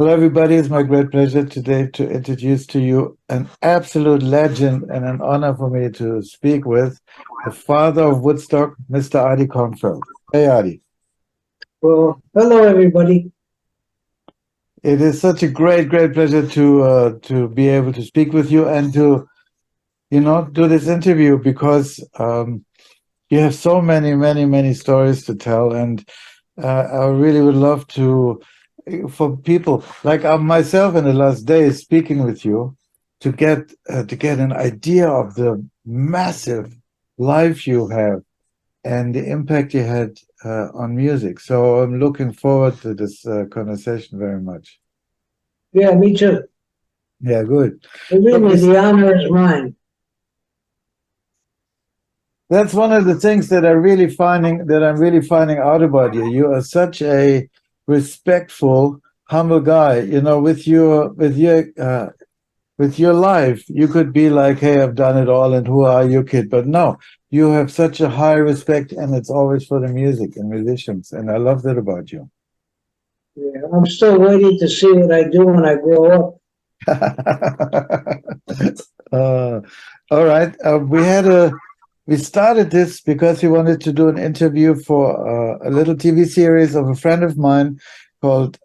Hello, everybody. It's my great pleasure today to introduce to you an absolute legend and an honor for me to speak with the father of Woodstock, Mr. Artie Kornfeld. Hey, Artie. Well, hello, everybody. It is such a great pleasure to be able to speak with you and to, do this interview because you have so many stories to tell, and I really would love to, for people like myself in the last days speaking with you, to get an idea of the massive life you have and the impact you had on music. So I'm looking forward to this conversation very much. Yeah, me too. Yeah, good. Believe Look, me, the honor is mine. that's one of the things that I'm really finding out about you. You are such a respectful, humble guy. With your life, you could be like, "Hey, I've done it all, and who are you, kid?" But no, you have such a high respect, and it's always for the music and musicians, and I love that about you. Yeah, I'm still waiting to see what I do when I grow up. uh, all right, we started this because we wanted to do an interview for a little TV series of a friend of mine called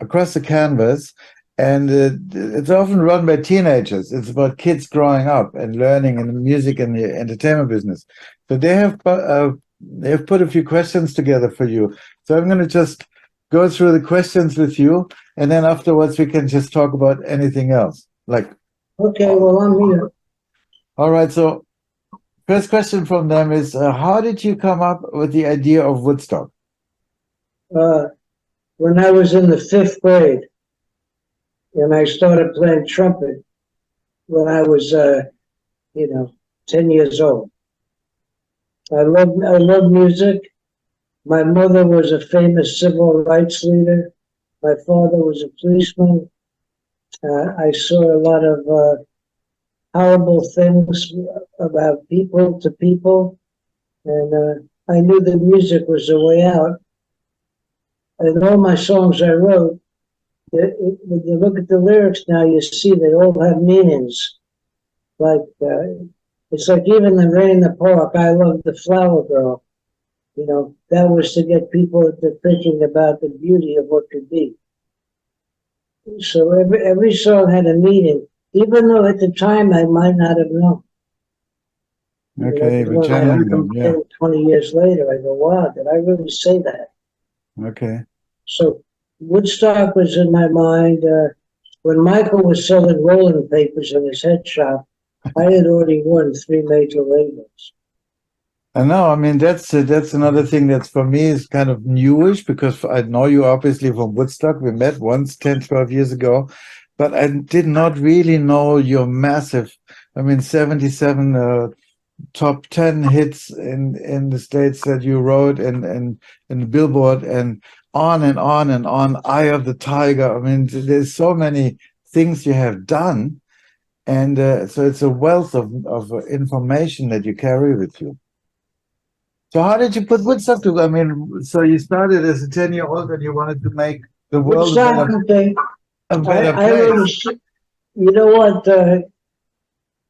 Across the Canvas. And it's often run by teenagers. It's about kids growing up and learning in the music and the entertainment business. So they have put a few questions together for you. So I'm going to just go through the questions with you, and then afterwards we can just talk about anything else. Okay, well, I'm here. All right. So first question from them is, how did you come up with the idea of Woodstock? Uh, when I was in the fifth grade, and I started playing trumpet when I was, 10 years old. I love music. My mother was a famous civil rights leader. My father was a policeman. I saw a lot of horrible things about people to people, and I knew that music was the way out. And all my songs I wrote, when you look at the lyrics now, you see they all have meanings. Like it's like even the Rain in the Park. I love the Flower Girl. That was to get people to thinking about the beauty of what could be. So every song had a meaning, even though at the time I might not have known. Okay, but When I heard channeling them them, yeah. 20 years later, I go, wow, did I really say that? Okay. So Woodstock was in my mind. When Michael was selling rolling papers in his head shop, I had already won 3 major labels. I know. I mean, that's another thing that's for me is kind of newish because I know you obviously from Woodstock. We met once 10, 12 years ago, but I did not really know your massive, I mean, 77 top 10 hits in the States that you wrote and in the Billboard and on and on and on. Eye of the Tiger. I mean, there's so many things you have done. And so it's a wealth of information that you carry with you. So how did you put Woodstock to? I mean, so you started as a 10-year-old and you wanted to make the world Woodstock, okay. a better I wrote place. you know what?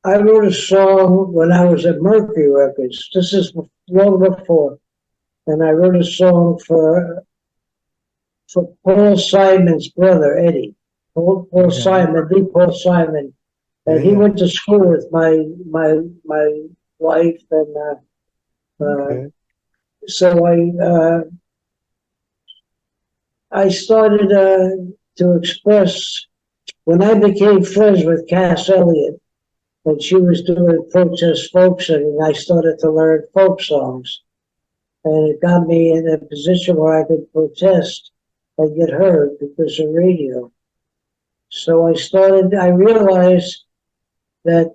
I wrote a song when I was at Mercury Records. This is long before. And I wrote a song for Paul Simon's brother, Eddie. Paul Okay. Simon, Paul Simon. And he went to school with my wife, and Okay. so I started to express when I became friends with Cass Elliot, and she was doing protest folk singing. I started to learn folk songs, and it got me in a position where I could protest and get heard because of radio. So I realized that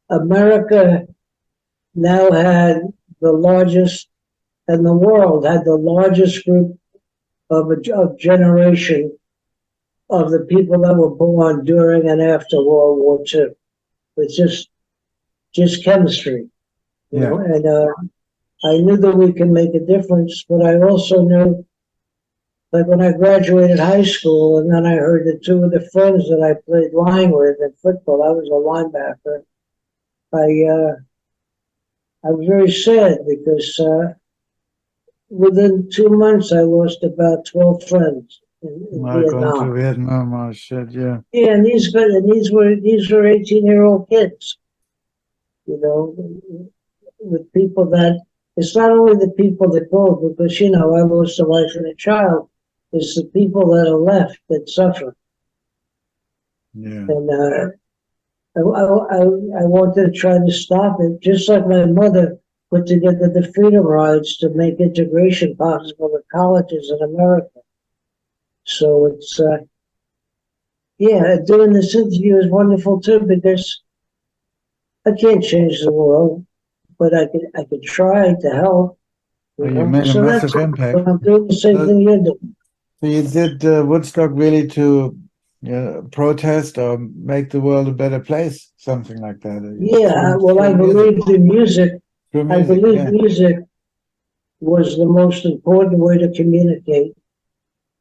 America now had the largest, and the world had the largest group of generation of the people that were born during and after World War II. It's just chemistry, Yeah. and I knew that we could make a difference, but I also knew like when I graduated high school, and then I heard that two of the friends that I played line with in football, I was a linebacker. I was very sad because within 2 months I lost about 12 friends in Going to Vietnam. Vietnam, oh shit, yeah. Yeah, and these were 18-year-old kids, you know, with people that it's not only the people that go, because I lost a wife and a child. It's the people that are left that suffer. Yeah. And I wanted to try to stop it, just like my mother put together the Freedom Rides to make integration possible at colleges in America. So it's, doing this interview is wonderful too, because I can't change the world, but I could try to help. You made a So massive that's impact. I'm doing the same thing you're doing. So you did Woodstock really to protest or make the world a better place, something like that. Yeah, well, I believe in music. I believe music was the most important way to communicate.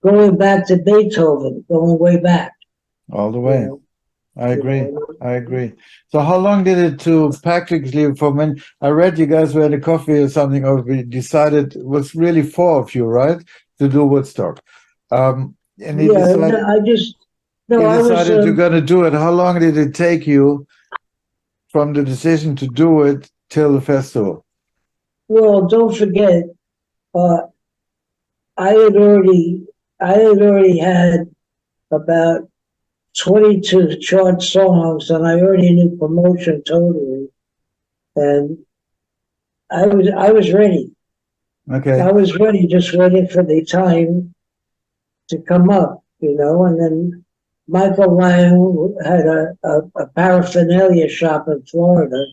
Going back to Beethoven, going way back. All the way. I agree. So how long did it to practically, from when I read you guys were at a coffee or something, or we decided, it was really four of you, right, to do Woodstock? And you decided, I decided you're going to do it. How long did it take you from the decision to do it till the festival? Well, don't forget, I had already had about 22 chart songs, and I already knew promotion totally, and I was ready. Okay. I was ready, just waiting for the time to come up, and then Michael Lang had a paraphernalia shop in Florida,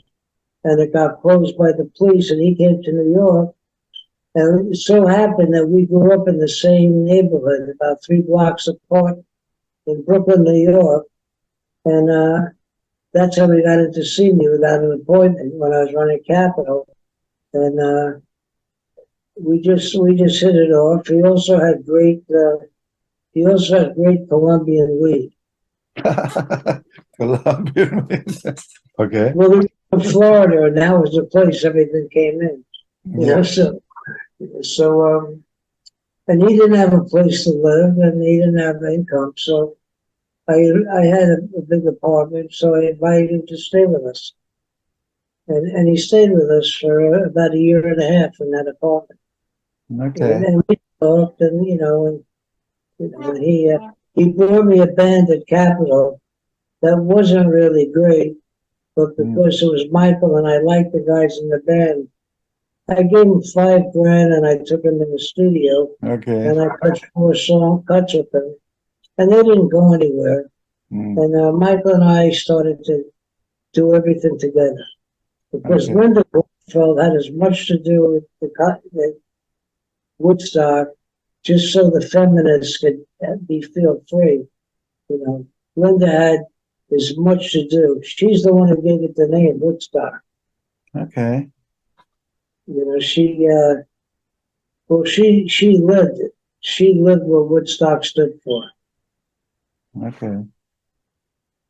and it got closed by the police, and he came to New York. And it so happened that we grew up in the same neighborhood, about 3 blocks apart in Brooklyn, New York. And that's how he got in to see me without an appointment when I was running Capitol. And we just hit it off. He also had great Colombian weed. Colombian weed. Okay. Well, we were in Florida, and that was the place everything came in. So and he didn't have a place to live, and he didn't have income, so I had a big apartment, so I invited him to stay with us. And he stayed with us for about a year and a half in that apartment. Okay. And we talked, and he brought me a band at Capitol that wasn't really great, but because it was Michael and I liked the guys in the band, I gave him $5,000 and I took him in the studio. Okay. And I cut 4 song cuts with them, and they didn't go anywhere. And Michael and I started to do everything together, because Linda Kornfeld had as much to do with the Woodstock, just so the feminists could feel free. Linda had as much to do. She's the one who gave it the name Woodstock. Okay. She lived it. She lived what Woodstock stood for. Okay.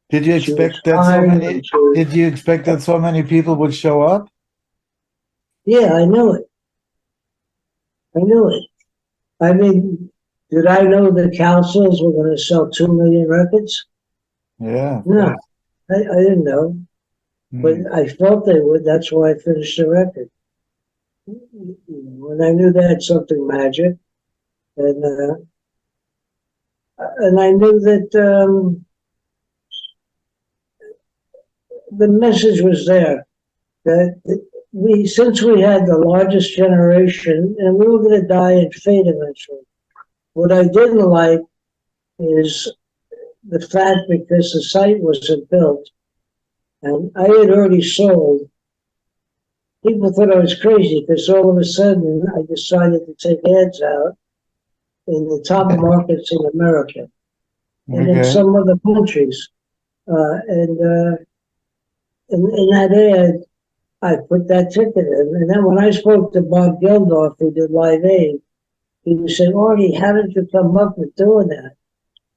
Did you expect that Did you expect that so many people would show up? Yeah, I knew it. I mean, did I know the Councils were going to sell 2 million records? Yeah. No, I didn't know, but I felt they would. That's why I finished the record. And I knew they had something magic, and I knew that the message was there, that since we had the largest generation, and we were going to die and fade eventually. What I didn't like is the fact, because the site wasn't built, and I had already sold, people thought I was crazy, because all of a sudden I decided to take ads out in the top markets in America and in some other countries. And in that ad, I put that ticket in. And then when I spoke to Bob Geldof, who did Live Aid, he said, Artie, how did you come up with doing that?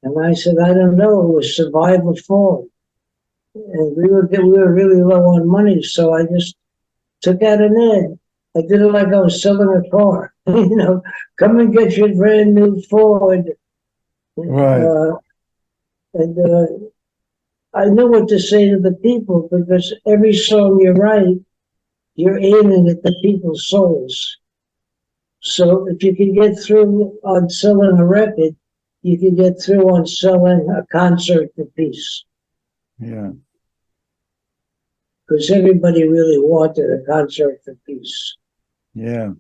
And I said, I don't know. It was survival forward. And we were really low on money, so I just took out an ad. I did it like I was selling a car. Come and get your brand new Ford. Right. And I know what to say to the people, because every song you write, you're aiming at the people's souls. So if you can get through on selling a record, you can get through on selling a concert for peace. Yeah. Because everybody really wanted a concert for peace. Yeah.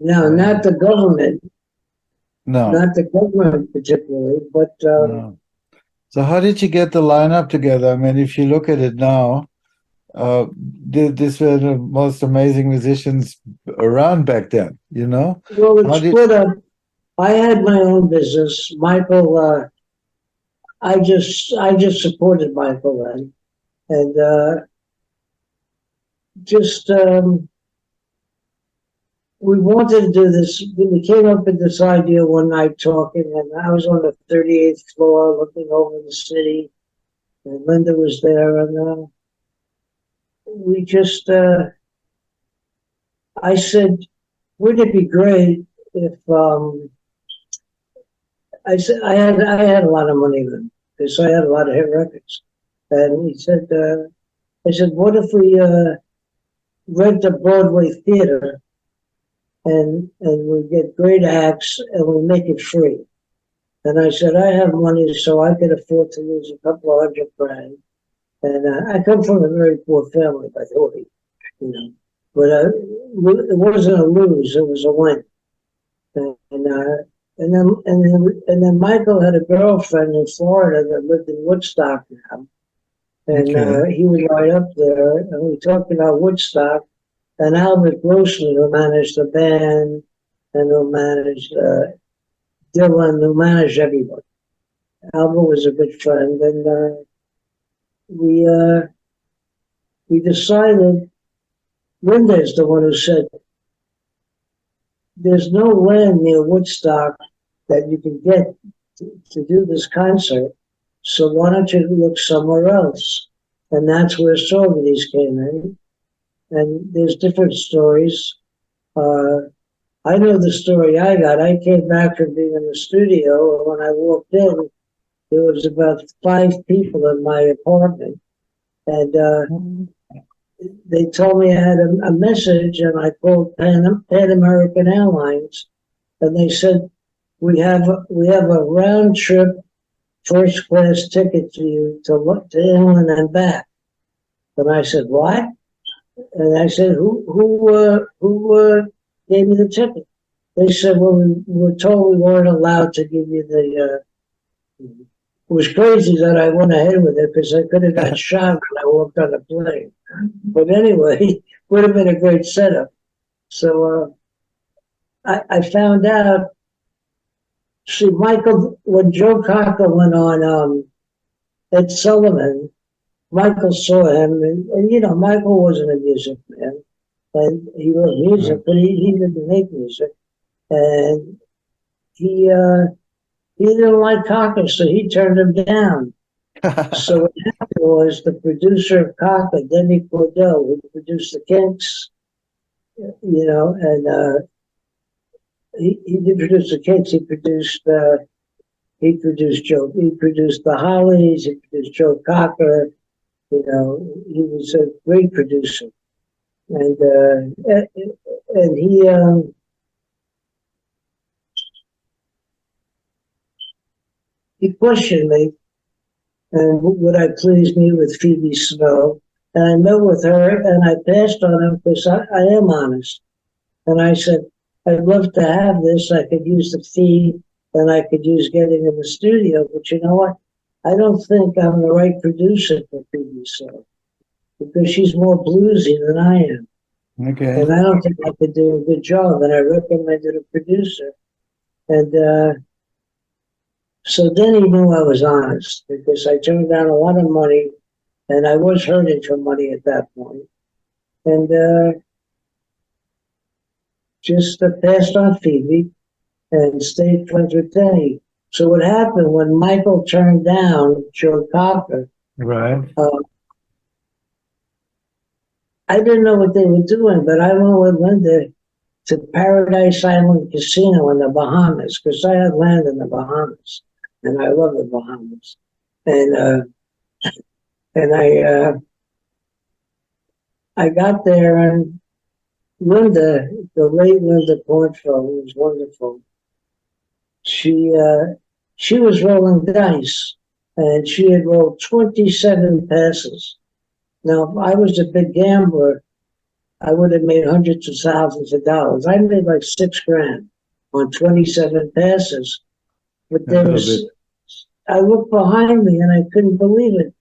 Now, not the government, No. not the government particularly, but No. So how did you get the lineup together? I mean, if you look at it now, these were the most amazing musicians around back then, well, How it's did split up. I had my own business. Michael, I just supported Michael then, and just we wanted to do this. We came up with this idea one night talking, and I was on the 38th floor looking over the city, and Linda was there, and we just, I said, wouldn't it be great if, I said, I had a lot of money then, because I had a lot of hit records. And he said, I said, what if we rent a Broadway theater and we get great acts and we make it free? And I said, I have money, so I could afford to lose a couple of $100,000. And I come from a very poor family, by the way, But it wasn't a lose; it was a win. And then Michael had a girlfriend in Florida that lived in Woodstock now, and he was right up there. And we talked about Woodstock, and Albert Grossman, who managed the band and who managed Dylan, who managed everybody. Albert was a good friend, and we decided. Linda is the one who said, there's no land near Woodstock that you can get to do this concert, so why don't you look somewhere else? And that's where Saugerties came in. And there's different stories. I know the story I got. I came back from being in the studio, and when I walked in, there was about 5 people in my apartment. And they told me I had a message, and I called Pan American Airlines, and they said, we have a round trip first class ticket for you to England and back. And I said, what? And I said, who gave me the ticket? They said, well, we were told we weren't allowed to give you the. It was crazy that I went ahead with it, because I could have got shot when I walked on the plane. But anyway, would have been a great setup. So I found out. See, Michael, when Joe Cocker went on Ed Sullivan, Michael saw him, and Michael wasn't a music man, and he wrote music, but he didn't make music, and he didn't like Cocker, so he turned him down. So what happened was the producer of Cocker, Denny Cordell, who produced the Kinks, and he didn't produce the Kinks. He produced the Hollies. He produced Joe Cocker. He was a great producer, and he questioned me. And would I please meet with Phoebe Snow? And I met with her, and I passed on him because I am honest. And I said, I'd love to have this. I could use the fee, and I could use getting in the studio. But you know what? I don't think I'm the right producer for Phoebe Snow, because she's more bluesy than I am. Okay. And I don't think I could do a good job. And I recommended a producer. And so then he knew I was honest, because I turned down a lot of money, and I was hurting for money at that point. And just passed on Phoebe and stayed friends with Daye. So what happened when Michael turned down Joe Cocker, Right. I didn't know what they were doing, but I went with Linda to Paradise Island Casino in the Bahamas because I had land in the Bahamas, and I love the Bahamas. And I got there, and Linda, the late Linda Kornfeld, was wonderful. She was rolling dice, and she had rolled 27 passes. Now, if I was a big gambler, I would have made hundreds of thousands of dollars. I made like $6,000 on 27 passes. But there was, I looked behind me and I couldn't believe it.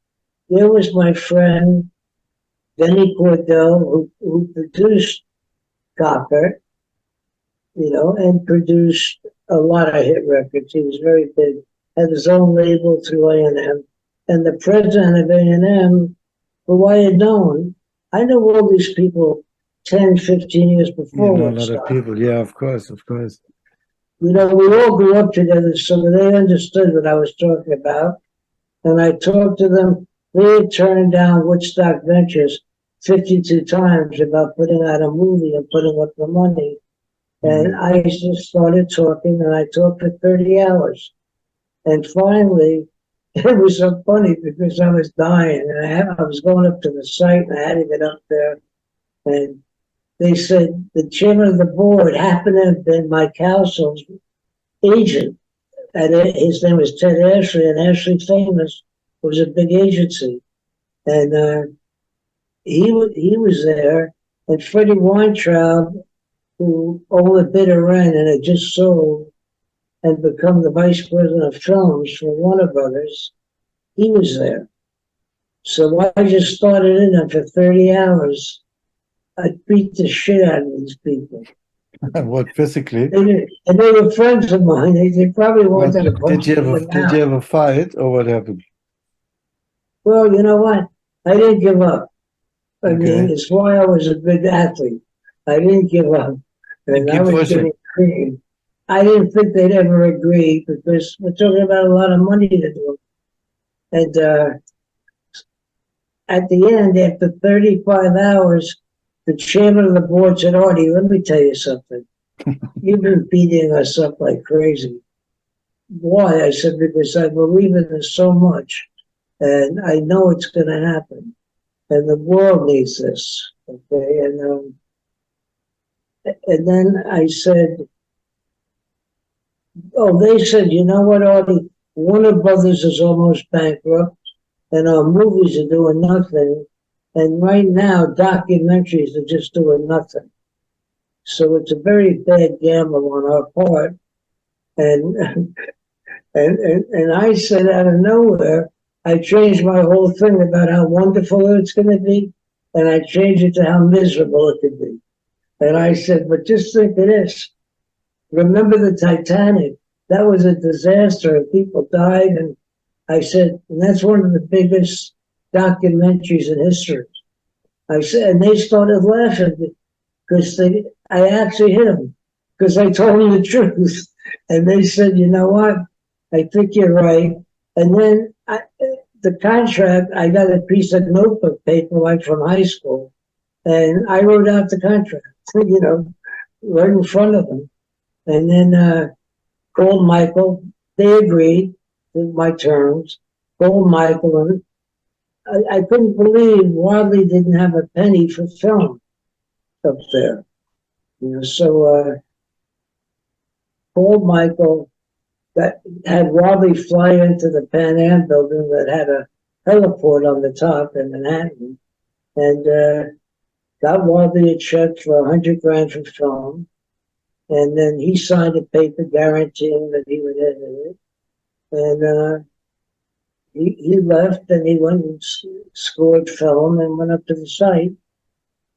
There was my friend, Benny Cordell, who produced Cocker, and produced a lot of hit records. He was very big, had his own label through A&M. And the president of A&M, who I had known, I knew all these people 10, 15 years before. A lot of people. Yeah, of course. We all grew up together, so they understood what I was talking about. And I talked to them. They had turned down Woodstock Ventures 52 times about putting out a movie and putting up the money. And I just started talking, and I talked for 30 hours. And finally, it was so funny because I was dying, and I was going up to the site, and I had to get up there. And they said the chairman of the board happened to have been Mike Cowsell's agent. And his name was Ted Ashley, and Ashley Famous was a big agency. And he was there, and Freddie Weintraub, who owned a bit of rent and had just sold and become the vice president of films for Warner Brothers, he was there. So I just started in there for 30 hours. I beat the shit out of these people. What, physically? And they were friends of mine. They probably wanted to punch me in the mouth. Did you have a fight, or what happened? Well, you know what? I didn't give up. I mean, it's why I was a good athlete. I didn't give up. And I was getting creamed. I didn't think they'd ever agree because we're talking about a lot of money to do. And at the end, after 35 hours, the chairman of the board said, Artie, let me tell you something. You've been beating us up like crazy. Why? I said, because I believe in this so much, and I know it's going to happen. And the world needs this, okay? And then I said, they said, you know what, Artie? Warner Brothers is almost bankrupt, and our movies are doing nothing. And right now, documentaries are just doing nothing. So it's a very bad gamble on our part. And I said out of nowhere, I changed my whole thing about how wonderful it's going to be, and I changed it to how miserable it could be. And I said, but just think of this. Remember the Titanic? That was a disaster, and people died. And I said, and that's one of the biggest documentaries in history. I said, and they started laughing because I actually hit them because I told them the truth. And they said, you know what? I think you're right. And then the contract, I got a piece of notebook paper like from high school, and I wrote out the contract, right in front of them. And then called Michael. They agreed to my terms. Called Michael, and I couldn't believe Wadley didn't have a penny for film up there. So called Michael, that had Wadley fly into the Pan Am building that had a heliport on the top in Manhattan, and got Wadley a check for $100,000 for film. And then he signed a paper guaranteeing that he would edit it. And he left, and he went and scored film and went up to the site.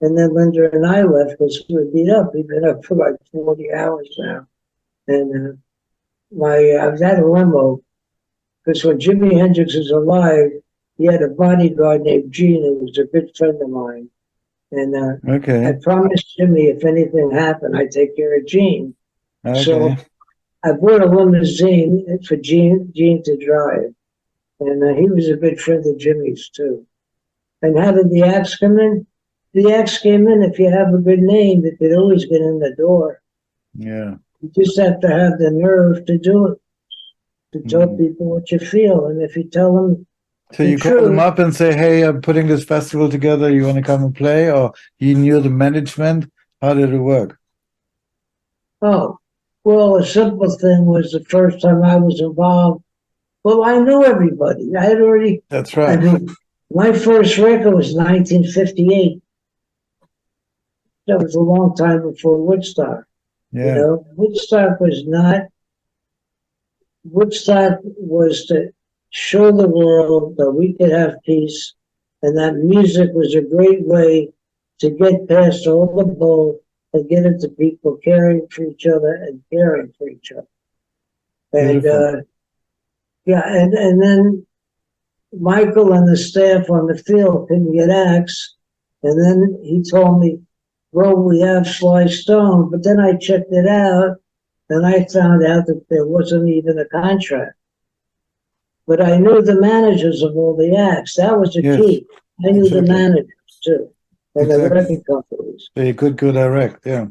And then Linda and I left because we were beat up. We've been up for like 40 hours now. And I was at a limo because when Jimi Hendrix was alive, he had a bodyguard named Gene who was a good friend of mine. And I Okay. promised Jimmy if anything happened, I'd take care of Gene. So Okay. I bought a limousine for Gene to drive. And he was a good friend of Jimmy's too. And how did the acts come in? The acts came in, if you have a good name, they could always get in the door. Yeah. You just have to have the nerve to do it, to tell Mm. people what you feel. And if you tell them So the you call them truth, up and say, "Hey, I'm putting this festival together. You want to come and play?" Or you knew the management? How did it work? oh, well, a simple thing was the first time I was involved. Well, I knew everybody. I had already, That's I right. mean, my first record was 1958. That was a long time before Woodstock. You Yeah. know, Woodstock was to show the world that we could have peace and that music was a great way to get past all the bull and get into people caring for each other and caring for each other. And Beautiful. yeah, and then Michael and the staff on the field couldn't get acts. And then he told me, well, we have Sly Stone. But then I checked it out and I found out that there wasn't even a contract. But I knew the managers of all the acts. That was the Yes. key. I knew the Exactly. managers too, and the Exactly. record companies. So you could go direct. Yeah.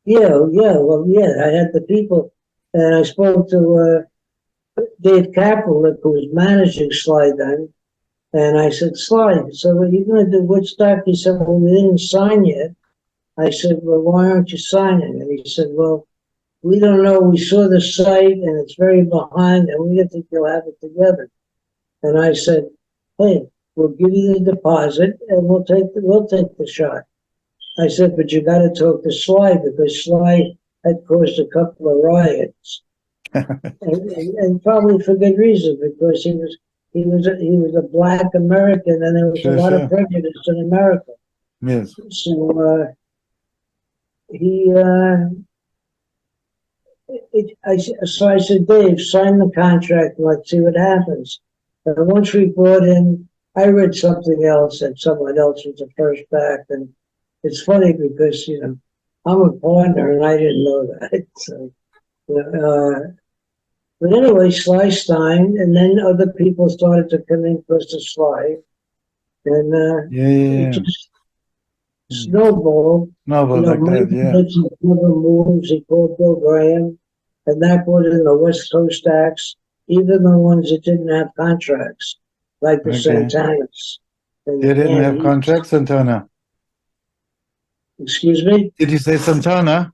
Yeah. I had the people, and I spoke to Dave Kaplick, who was managing Sly then, and I said, Sly, so are you going to do Woodstock? He said, well, we didn't sign yet. I said, well, why aren't you signing? And he said, well, we don't know. We saw the site, and it's very behind, and we don't think you'll have it together. And I said, hey, we'll give you the deposit and we'll take the shot. I said, but you got to talk to Sly because Sly had caused a couple of riots, and probably for good reason because he was a black American and there was a Sure, lot of sure. prejudice in America. Yes. So he so I said, Dave, sign the contract and let's see what happens. And once we brought in, I read something else and someone else was the first back. And it's funny because, I'm a partner and I didn't know that. So, but anyway, Sly Stein, and then other people started to come in close to Sly. And it Yeah. just snowballed. No, but like Mike that. Yeah. did some clever moves. He called Bill Graham, and that brought in the West Coast acts, even the ones that didn't have contracts, like the Okay. Santanas and They the didn't have Candies. contracts, Santana. Excuse me? Did you say Santana?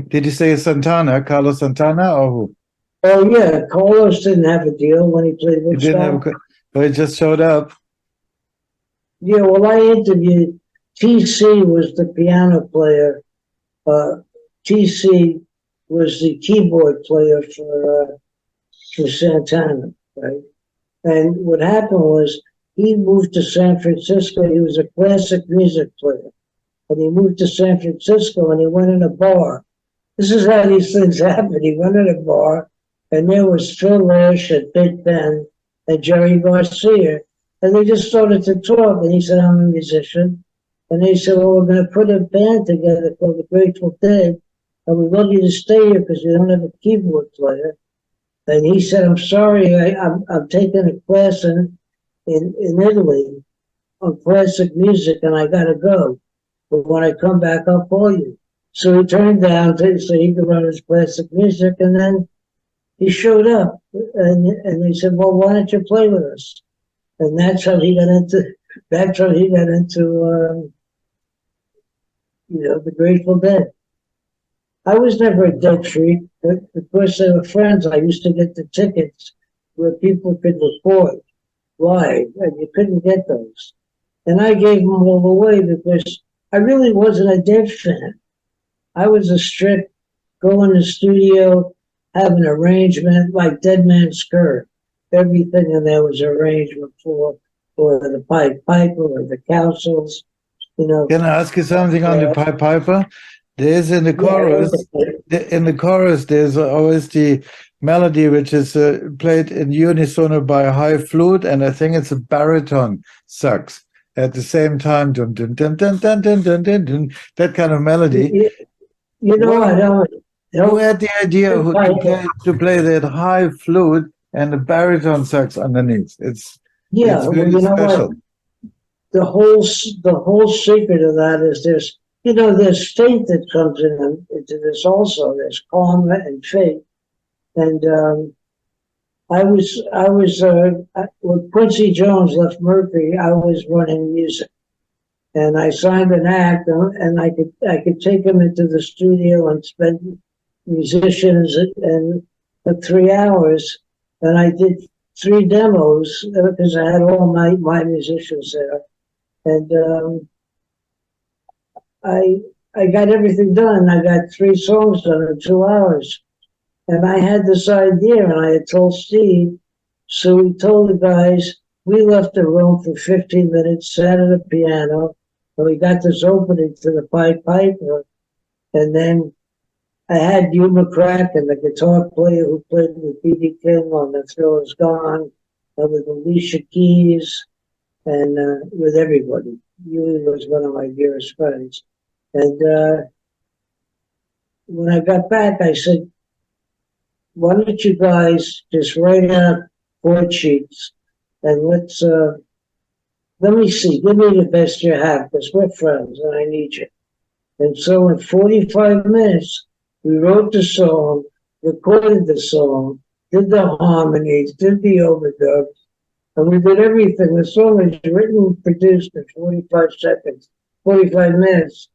Did you say Santana, Carlos Santana, or who? Oh, yeah, Carlos didn't have a deal when he played He didn't have, Woodstock. but he just showed up. Yeah, well, I interviewed TC was the piano player. TC was the keyboard player for Santana, right? And what happened was he moved to San Francisco. He was a classic music player. And he moved to San Francisco and he went in a bar. This is how these things happen. He went in a bar and there was Phil Lesh and Big Ben and Jerry Garcia. And they just started to talk. And he said, I'm a musician. And they said, well, we're going to put a band together called the Grateful Dead. And we'd love you to stay here because we don't have a keyboard player. And he said, I'm sorry, I'm taking a class in Italy on classic music and I got to go. But when I come back, I'll call you. So he turned down so he could run his classic music. And then he showed up and they said, well, why don't you play with us? And that's how he got into the Grateful Dead. I was never a Dead freak, but because they were friends, I used to get the tickets where people could record live, and you couldn't get those. And I gave them all away because I really wasn't a Dead fan. I was a strict, go in the studio, have an arrangement like Dead Man's Curve. Everything in there was arrangement for the Pied Piper or the Councils, Can I ask you something on the Pied Piper? There's in the chorus, there's always the melody which is played in unisono by a high flute, and I think it's a baritone sax. at the same time, dun, dun, dun, dun, dun, dun, dun, dun, dun, that kind of melody. You know, I don't. Who had the idea to play that high flute and the baritone sax underneath? It's Well, really you know special. what? The whole secret of that is there's faith that comes into this also. There's karma and faith. And when Quincy Jones left Mercury, I was running music, and I signed an act, and I could take him into the studio and spend musicians and for 3 hours, and I did 3 demos because I had all my musicians there, and I got everything done. I got 3 songs done in 2 hours. And I had this idea, and I had told Steve. So we told the guys, we left the room for 15 minutes, sat at a piano, and we got this opening to the Pied Piper. And then I had Hugh McCracken, the guitar player who played with B.B. King on The Thrill Is Gone, and with Alicia Keys, and with everybody. Hugh was one of my dearest friends. And when I got back, I said, why don't you guys just write out chord sheets and let me see, give me the best you have, because we're friends and I need you. And so in 45 minutes, we wrote the song, recorded the song, did the harmonies, did the overdubs, and we did everything. The song was written and produced in 45 minutes.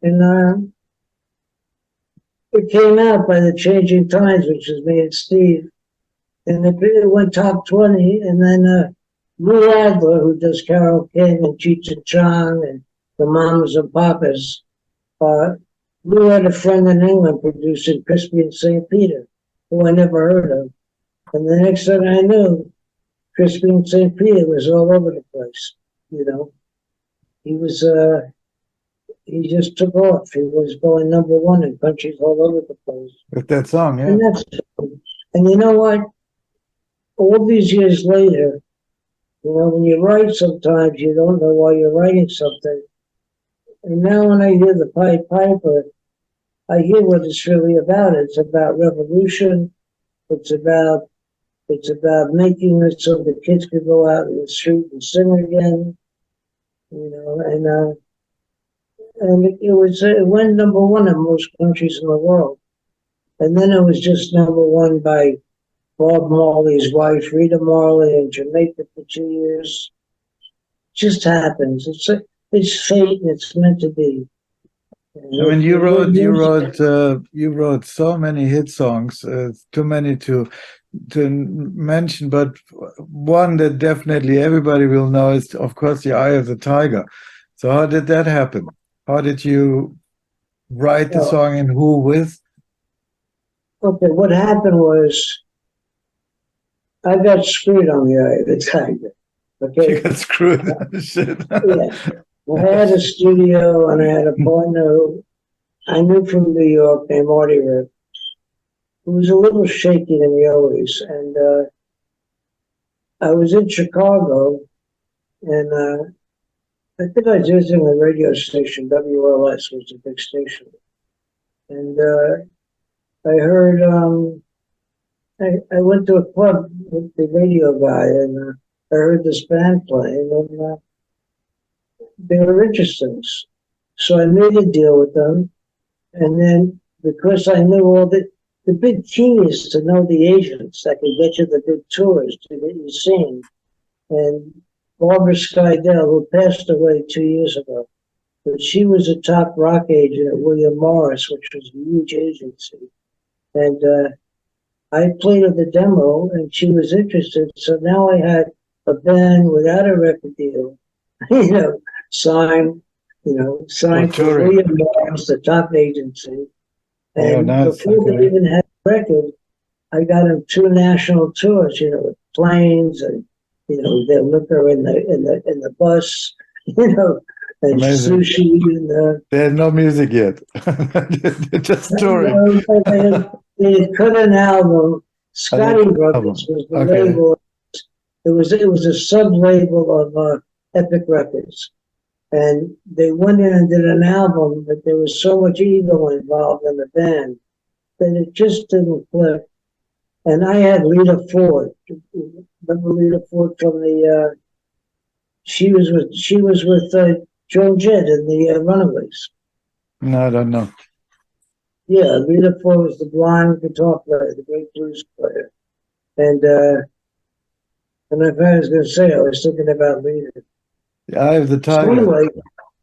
And it came out by the Changing Times, which is me and Steve. And it went top 20. And then Lou Adler, who does Carole King and Cheech and Chong and the Mamas and Papas, Lou had a friend in England producing Crispy and St. Peter, who I never heard of. And the next thing I knew, Crispy and St. Peter was all over the place. You know, he just took off. He was going #1 in countries all over the place. With that song, yeah. And you know what? All these years later, when you write, sometimes you don't know why you're writing something. And now when I hear the Pied Piper, I hear what it's really about. It's about revolution. It's about making it so the kids could go out in the street and sing again. And it went #1 in most countries in the world. And then it was just #1 by Bob Marley's wife, Rita Marley, in Jamaica for 2 years. It just happens. It's fate, and it's meant to be. I mean, you wrote so many hit songs, too many to mention, but one that definitely everybody will know is, of course, The Eye of the Tiger. So how did that happen? How did you write the song and who with? Okay, what happened was I got screwed on The Eye of the Tiger. Okay, you got screwed. Shit. Yeah, I had a studio and I had a partner who I knew from New York named Artie, who was a little shaky than me always. And I was in Chicago, and I think I was visiting a radio station, WLS was a big station. And I heard, I went to a club with the radio guy, and I heard this band playing, and they were interesting. So I made a deal with them. And then because I knew all the big key is to know the agents that can get you the big tours to get you seen. And Barbara Skydell, who passed away 2 years ago, but she was a top rock agent at William Morris, which was a huge agency. And I played her the demo, and she was interested. So now I had a band without a record deal, signed to William Morris, the top agency. And before they even had a record, I got them 2 national tours, with planes and their liquor in the bus, and amazing. Sushi. And they had no music yet, just touring. They had cut an album. Scotty Brothers was the label. It was a sub label of Epic Records. And they went in and did an album, but there was so much ego involved in the band that it just didn't click. And I had Lita Ford. Remember Lita Ford from the? She was with Joan Jett in the Runaways. No, I don't know. Yeah, Lita Ford was the blonde guitar player, the great blues player. And if I was going to say, I was thinking about Lita. Eye of the So Tiger. anyway,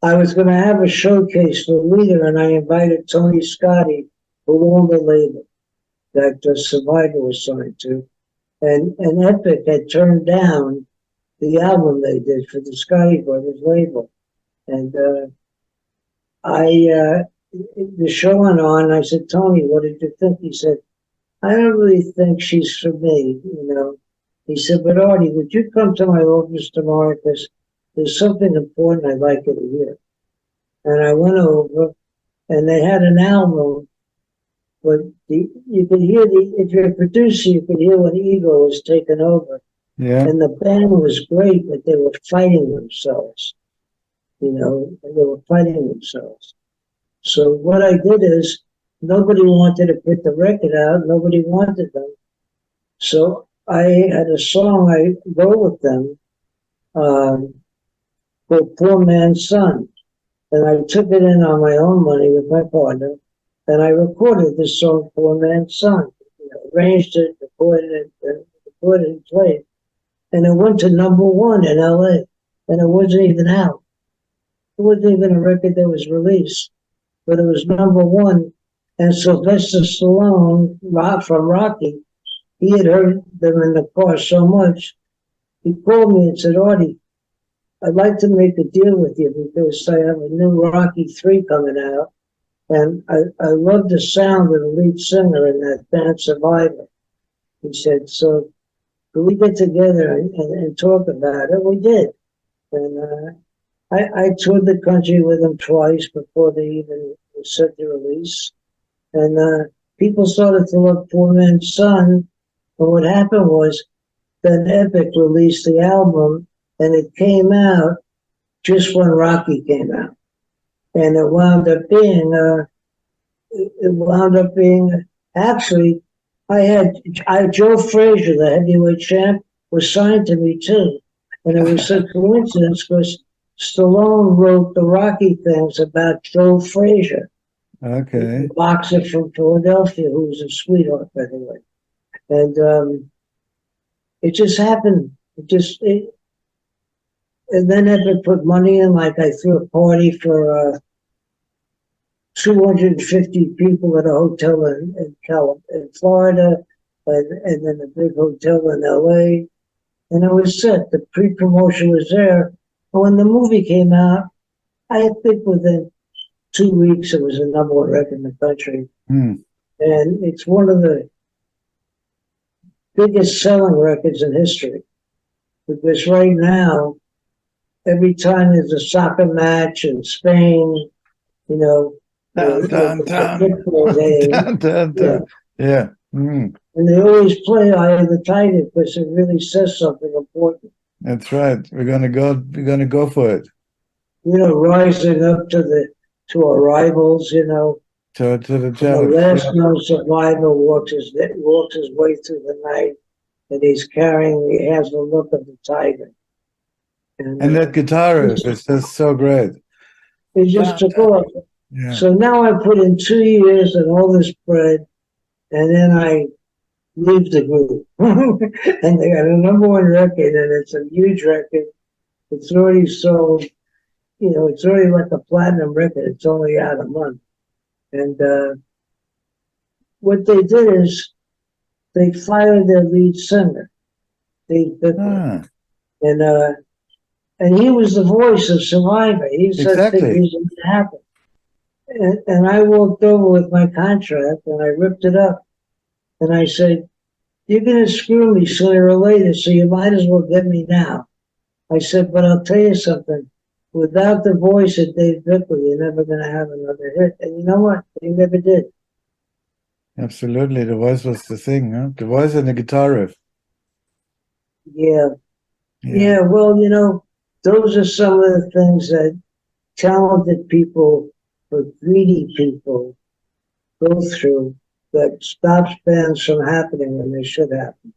I was going to have a showcase for Lita, and I invited Tony Scotti, who owned the label that Survivor was signed to. And Epic had turned down the album they did for the Scotti Brothers label. And the show went on, and I said, Tony, what did you think? He said, I don't really think she's for me, you know. He said, but Artie, would you come to my office tomorrow? Because there's something important I'd like you to hear. And I went over, and they had an album, but you could hear if you're a producer, you could hear when ego was taken over. Yeah. And the band was great, but they were fighting themselves. You know, they were fighting themselves. So what I did is, nobody wanted to put the record out. Nobody wanted them. So I had a song I wrote with them called Poor Man's Son. And I took it in on my own money with my partner. And I recorded this song, Poor Man's Son. You know, arranged it, recorded it and played. And it went to #1 in LA. And it wasn't even out. It wasn't even a record that was released. But it was #1. And Sylvester Stallone from Rocky, he had heard them in the car so much, he called me and said, Artie, I'd like to make a deal with you because I have a new Rocky 3 coming out. And I love the sound of the lead singer in that band Survivor. He said, so could we get together and talk about it? We did. And I toured the country with them twice before they even set the release. And people started to love Poor Man's Son. But what happened was then Epic released the album, and it came out just when Rocky came out. And it wound up being, actually, Joe Frazier, the heavyweight champ, was signed to me too. And it was a coincidence because Stallone wrote the Rocky things about Joe Frazier. Okay. The boxer from Philadelphia, who was a sweetheart, by the way. And it just happened. And then Epic put money in, like I threw a party for 250 people at a hotel in Florida, and then a big hotel in LA. And it was set. The pre-promotion was there. And when the movie came out, I think within 2 weeks, it was a #1 record in the country. And it's one of the biggest selling records in history. Because right now, every time there's a soccer match in Spain, you know, football game, yeah. And they always play Eye of the Tiger because it really says something important. That's right. We're gonna go for it. You know, rising up to our rivals, you know. To the challenge. The last known survivor walks his way through the night, and he has the look of the tiger. And that guitar riff is just so great. It just took off. Yeah. So now I put in 2 years and all this bread, and then I leave the group. And they got a #1 record, and it's a huge record. It's already sold, you know, it's already like a platinum record. It's only out a month. And what they did is they fired their lead singer, Dave Bickler. And he was the voice of Survivor. He said things didn't happen. And I walked over with my contract and I ripped it up. And I said, you're going to screw me sooner or later, so you might as well get me now. I said, but I'll tell you something. Without the voice of Dave Bickler, you're never going to have another hit. And you know what? They never did. Absolutely. The voice was the thing, huh? The voice and the guitar riff. Yeah. Well, you know, those are some of the things that talented people or greedy people go through that stops bands from happening when they should happen.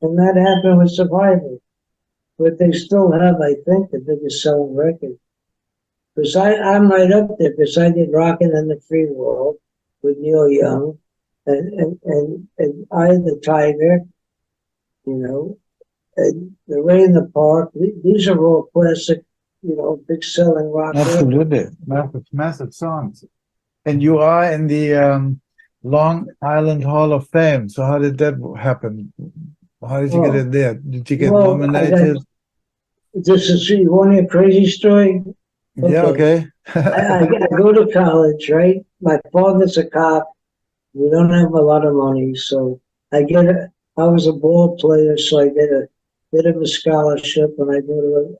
And that happened with Survivor. But they still have, I think, the biggest selling record. Because I'm right up there, because I did Rockin' in the Free World with Neil Young and Eye of the Tiger, you know, and The Rain in the Park. These are all classic, you know, big selling rock records. Absolutely. Massive, massive songs. And you are in the Long Island Hall of Fame. So how did that happen? How did you get in there? Did you get nominated? This is, you want a crazy story? Okay. Yeah, okay. I go to college, right? My father's a cop. We don't have a lot of money, so I was a ball player, so I get a bit of a scholarship, and I go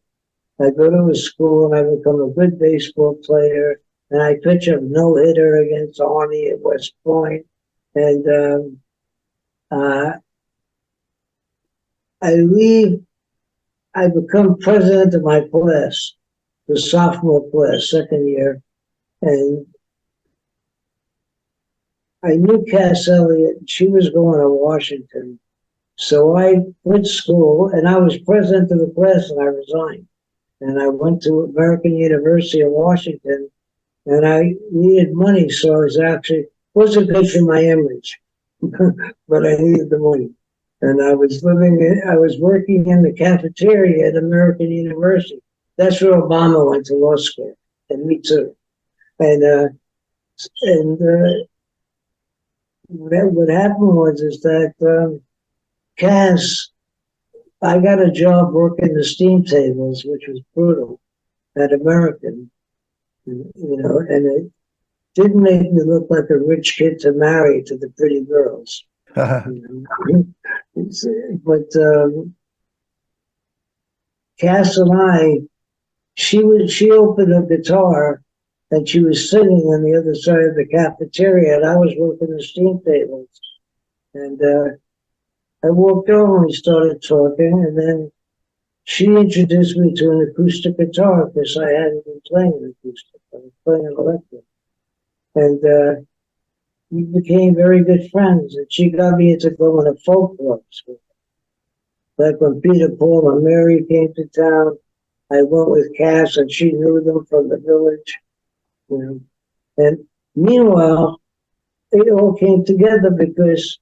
to a school, and I become a good baseball player, and I pitch a no-hitter against Arnie at West Point, and I leave. I become president of my class, the sophomore class, second year, and I knew Cass Elliot. She was going to Washington. So I quit school, and I was president of the class, and I resigned. And I went to American University of Washington, and I needed money, so I was actually, wasn't good for my image, but I needed the money. And I was working in the cafeteria at American University. That's where Obama went to law school, and me too. And what happened was that Cass, I got a job working the steam tables, which was brutal, at American, you know, and it didn't make me look like a rich kid to marry to the pretty girls. You know? But Cass and she opened a guitar and she was singing on the other side of the cafeteria, and I was working the steam tables. And I walked over and we started talking, and then she introduced me to an acoustic guitar because I hadn't been playing an acoustic. I was playing an electric. And we became very good friends, and she got me into going to folk clubs. Like when Peter, Paul, and Mary came to town, I went with Cass, and she knew them from the village. You know. And meanwhile, it all came together because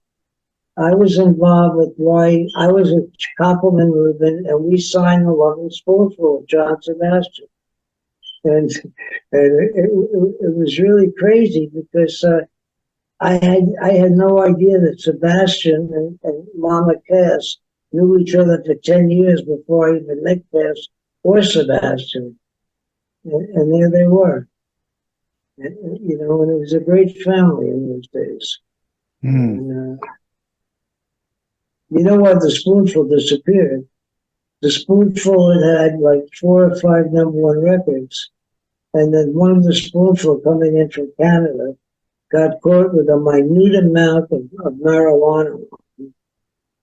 I was involved with why I was a Koppelman Rubin, and we signed the Love and Sports Rule, John Sebastian. And it was really crazy because I had no idea that Sebastian and Mama Cass knew each other for 10 years before I even met Cass or Sebastian. And there they were. And, you know, and it was a great family in those days. And, you know why the Spoonful disappeared? The Spoonful had like 4 or 5 #1 records, and then one of the Spoonful coming in from Canada got caught with a minute amount of marijuana,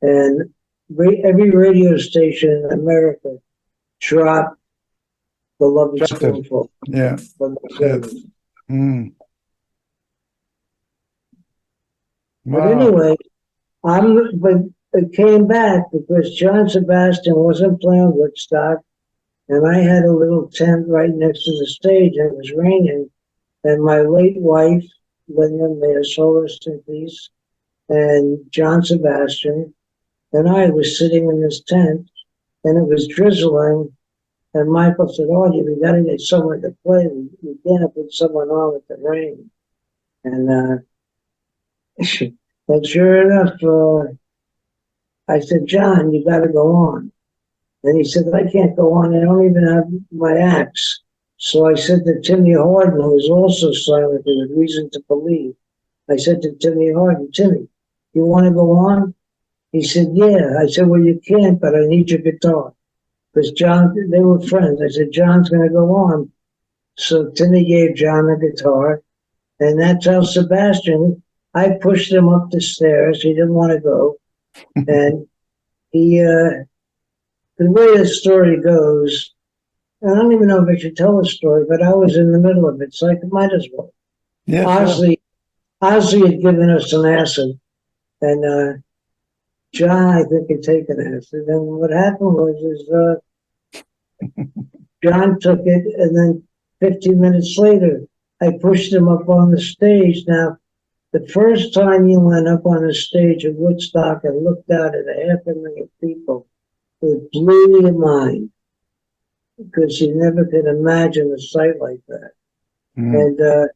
and every radio station in America dropped the Love and Spoonful. Yeah. Wow. But anyway, but it came back because John Sebastian wasn't playing Woodstock, and I had a little tent right next to the stage, and it was raining, and my late wife, Linda, may her soul rest in peace, and John Sebastian, and I was sitting in this tent, and it was drizzling, and Michael said, "Oh, we got to get someone to play. We can't put someone on with the rain." And and sure enough, I said, "John, you got to go on." And he said, "I can't go on. I don't even have my axe." So I said to Timmy Harden, who was also silent with reason to believe, I said to Timmy Harden, "Timmy, you want to go on?" He said, "Yeah." I said, "Well, you can't, but I need your guitar." Because John, they were friends. I said, "John's going to go on." So Timmy gave John the guitar, and that's how Sebastian, I pushed him up the stairs. He didn't want to go. And he, the way the story goes, I don't even know if I should tell the story, but I was in the middle of it, so I might as well. Yeah, sure. Ozzy had given us an acid, and John, I think, had taken acid. And what happened was John took it, and then 15 minutes later, I pushed him up on the stage. Now, the first time you went up on a stage at Woodstock and looked out at 500,000 people, it blew your mind because you never could imagine a sight like that. Mm. And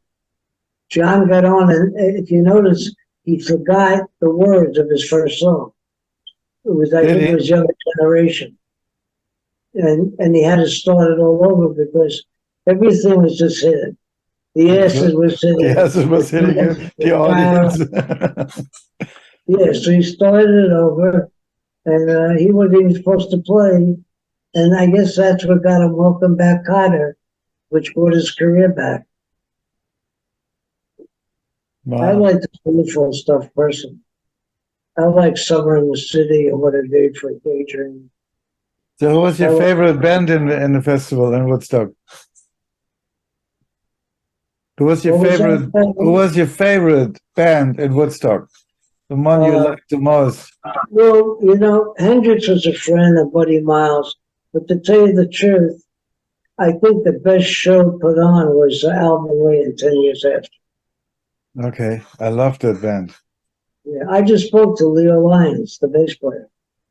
John got on, and if you notice, he forgot the words of his first song. It was, I Did think, it he? was Younger Generation, and he had to start it all over because everything was just hidden. The acid was hitting him. Yes, it was hitting the audience. Yeah, so he started it over, and he wasn't even supposed to play. And I guess that's what got him Welcome Back, Kotter, which brought his career back. I Wow. like the beautiful stuff personally. I like Summer in the City and What a Day for a Daydream. So, who was your I like, favorite band in the festival in Woodstock? Who was your what was favorite? Who that? was your favorite band in Woodstock? The one you Uh, liked the most? well, you know, Hendrix was a friend of Buddy Miles, but to tell you the truth, I think the best show put on was Alvin Lee in 10 Years After. Okay, I love that band. Yeah, I just spoke to Leo Lyons, the bass player.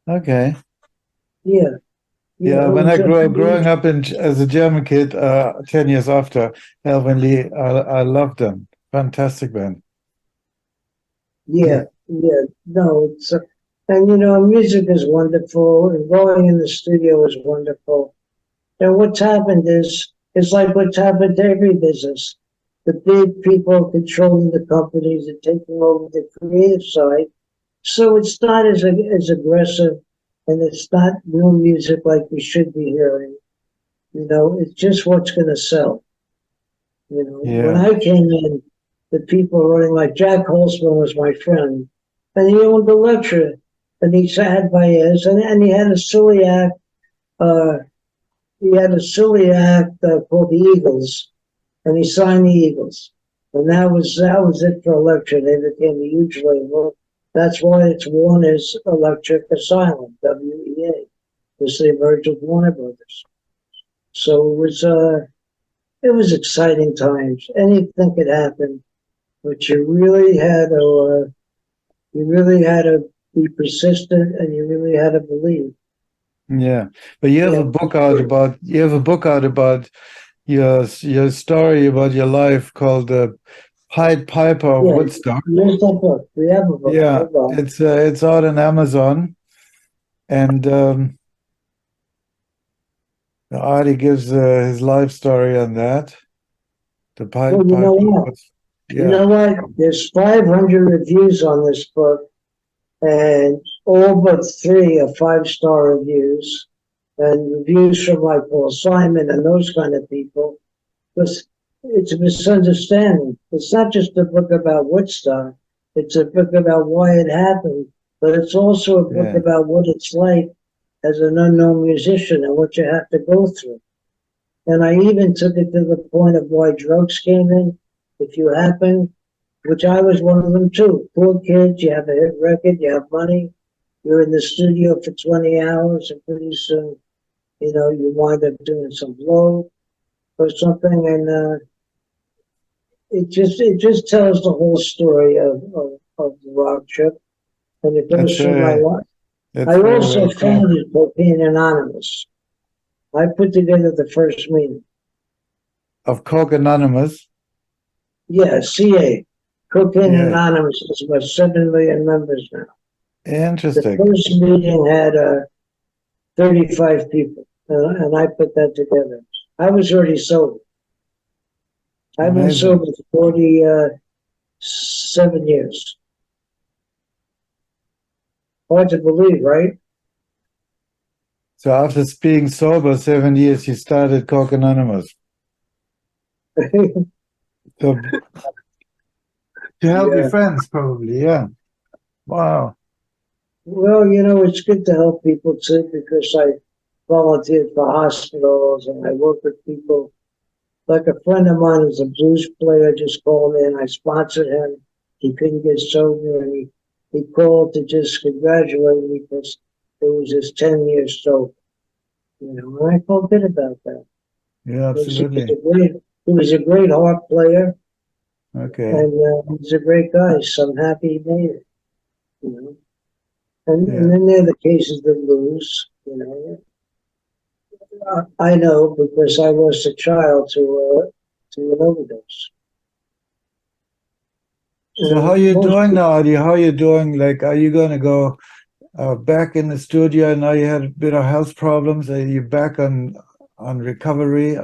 Okay. Yeah, yeah, Yeah, it when I was a grew up growing up as a German kid, 10 years after Alvin Lee, I loved them. Fantastic band. yeah, yeah. No, and you know, music is wonderful, and going in the studio is wonderful. And what's happened is, it's like what's happened to every business. The big people controlling the companies and taking over the creative side. So it's not as aggressive, and it's not new music like we should be hearing. You know, it's just what's going to sell. You know, when Yeah. I came in, the people running like Jack Holzman was my friend, and he owned a lecture, and he had Baez, and he had a silly act. Uh, he had a silly act called the Eagles, and he signed the Eagles, and that was it for a lecture. They became a huge label. That's why it's Warner's Electric Asylum, WEA, because they merged with Warner Brothers. So it was exciting times. Anything could happen, but you really had to be persistent, and you really had to believe. Yeah. But you have Yeah, a book out about your story about your life called the Pied Piper of yeah. Woodstock. Here's that book. We have a book. Yeah, Hold on. it's out on Amazon, and Artie gives his life story on that. The Well, Pied you know Piper. what? You Yeah, know what? There's 500 reviews on this book, and all but three are five-star reviews, and reviews from like Paul Simon and those kind of people. Because it's a misunderstanding. It's not just a book about Woodstock. It's a book about why it happened, but it's also a book yeah, about what it's like as an unknown musician and what you have to go through. And I even took it to the point of why drugs came in. If you happen, which I was one of them too. Poor kids, you have a hit record, you have money, you're in the studio for 20 hours, and pretty soon, you wind up doing some blow or something, and it just tells the whole story of the rock trip, and it goes that's through my life. that's I very, also very cool. founded Cocaine Anonymous. I put together the first meeting. Of Coke Anonymous. Yeah, CA. Cocaine Yeah, Anonymous is about 7 million members now. The interesting, first meeting had 35 people, and I put that together. I was already sober. I've been amazing. sober for 47 years. Hard to believe, right? So after being sober 7 years, you started Coke Anonymous. So to help your Yeah. friends, probably. Yeah. Wow. Well, it's good to help people too because volunteered for hospitals, and I worked with people. Like a friend of mine who's a blues player just called me, and I sponsored him. He couldn't get sober, and he called to just congratulate me because it was his 10-year stroke. You know, and I felt good about that. Yeah, absolutely. He was a great harp player, Okay. and he's a great guy. So I'm happy he made it. You know, and Yeah. then there are the cases that lose. You know, I know because I lost a child to an overdose. So how are you doing now, Artie? How are you doing? Like, are you going to go back in the studio? I know you had a bit of health problems. Are you back on recovery?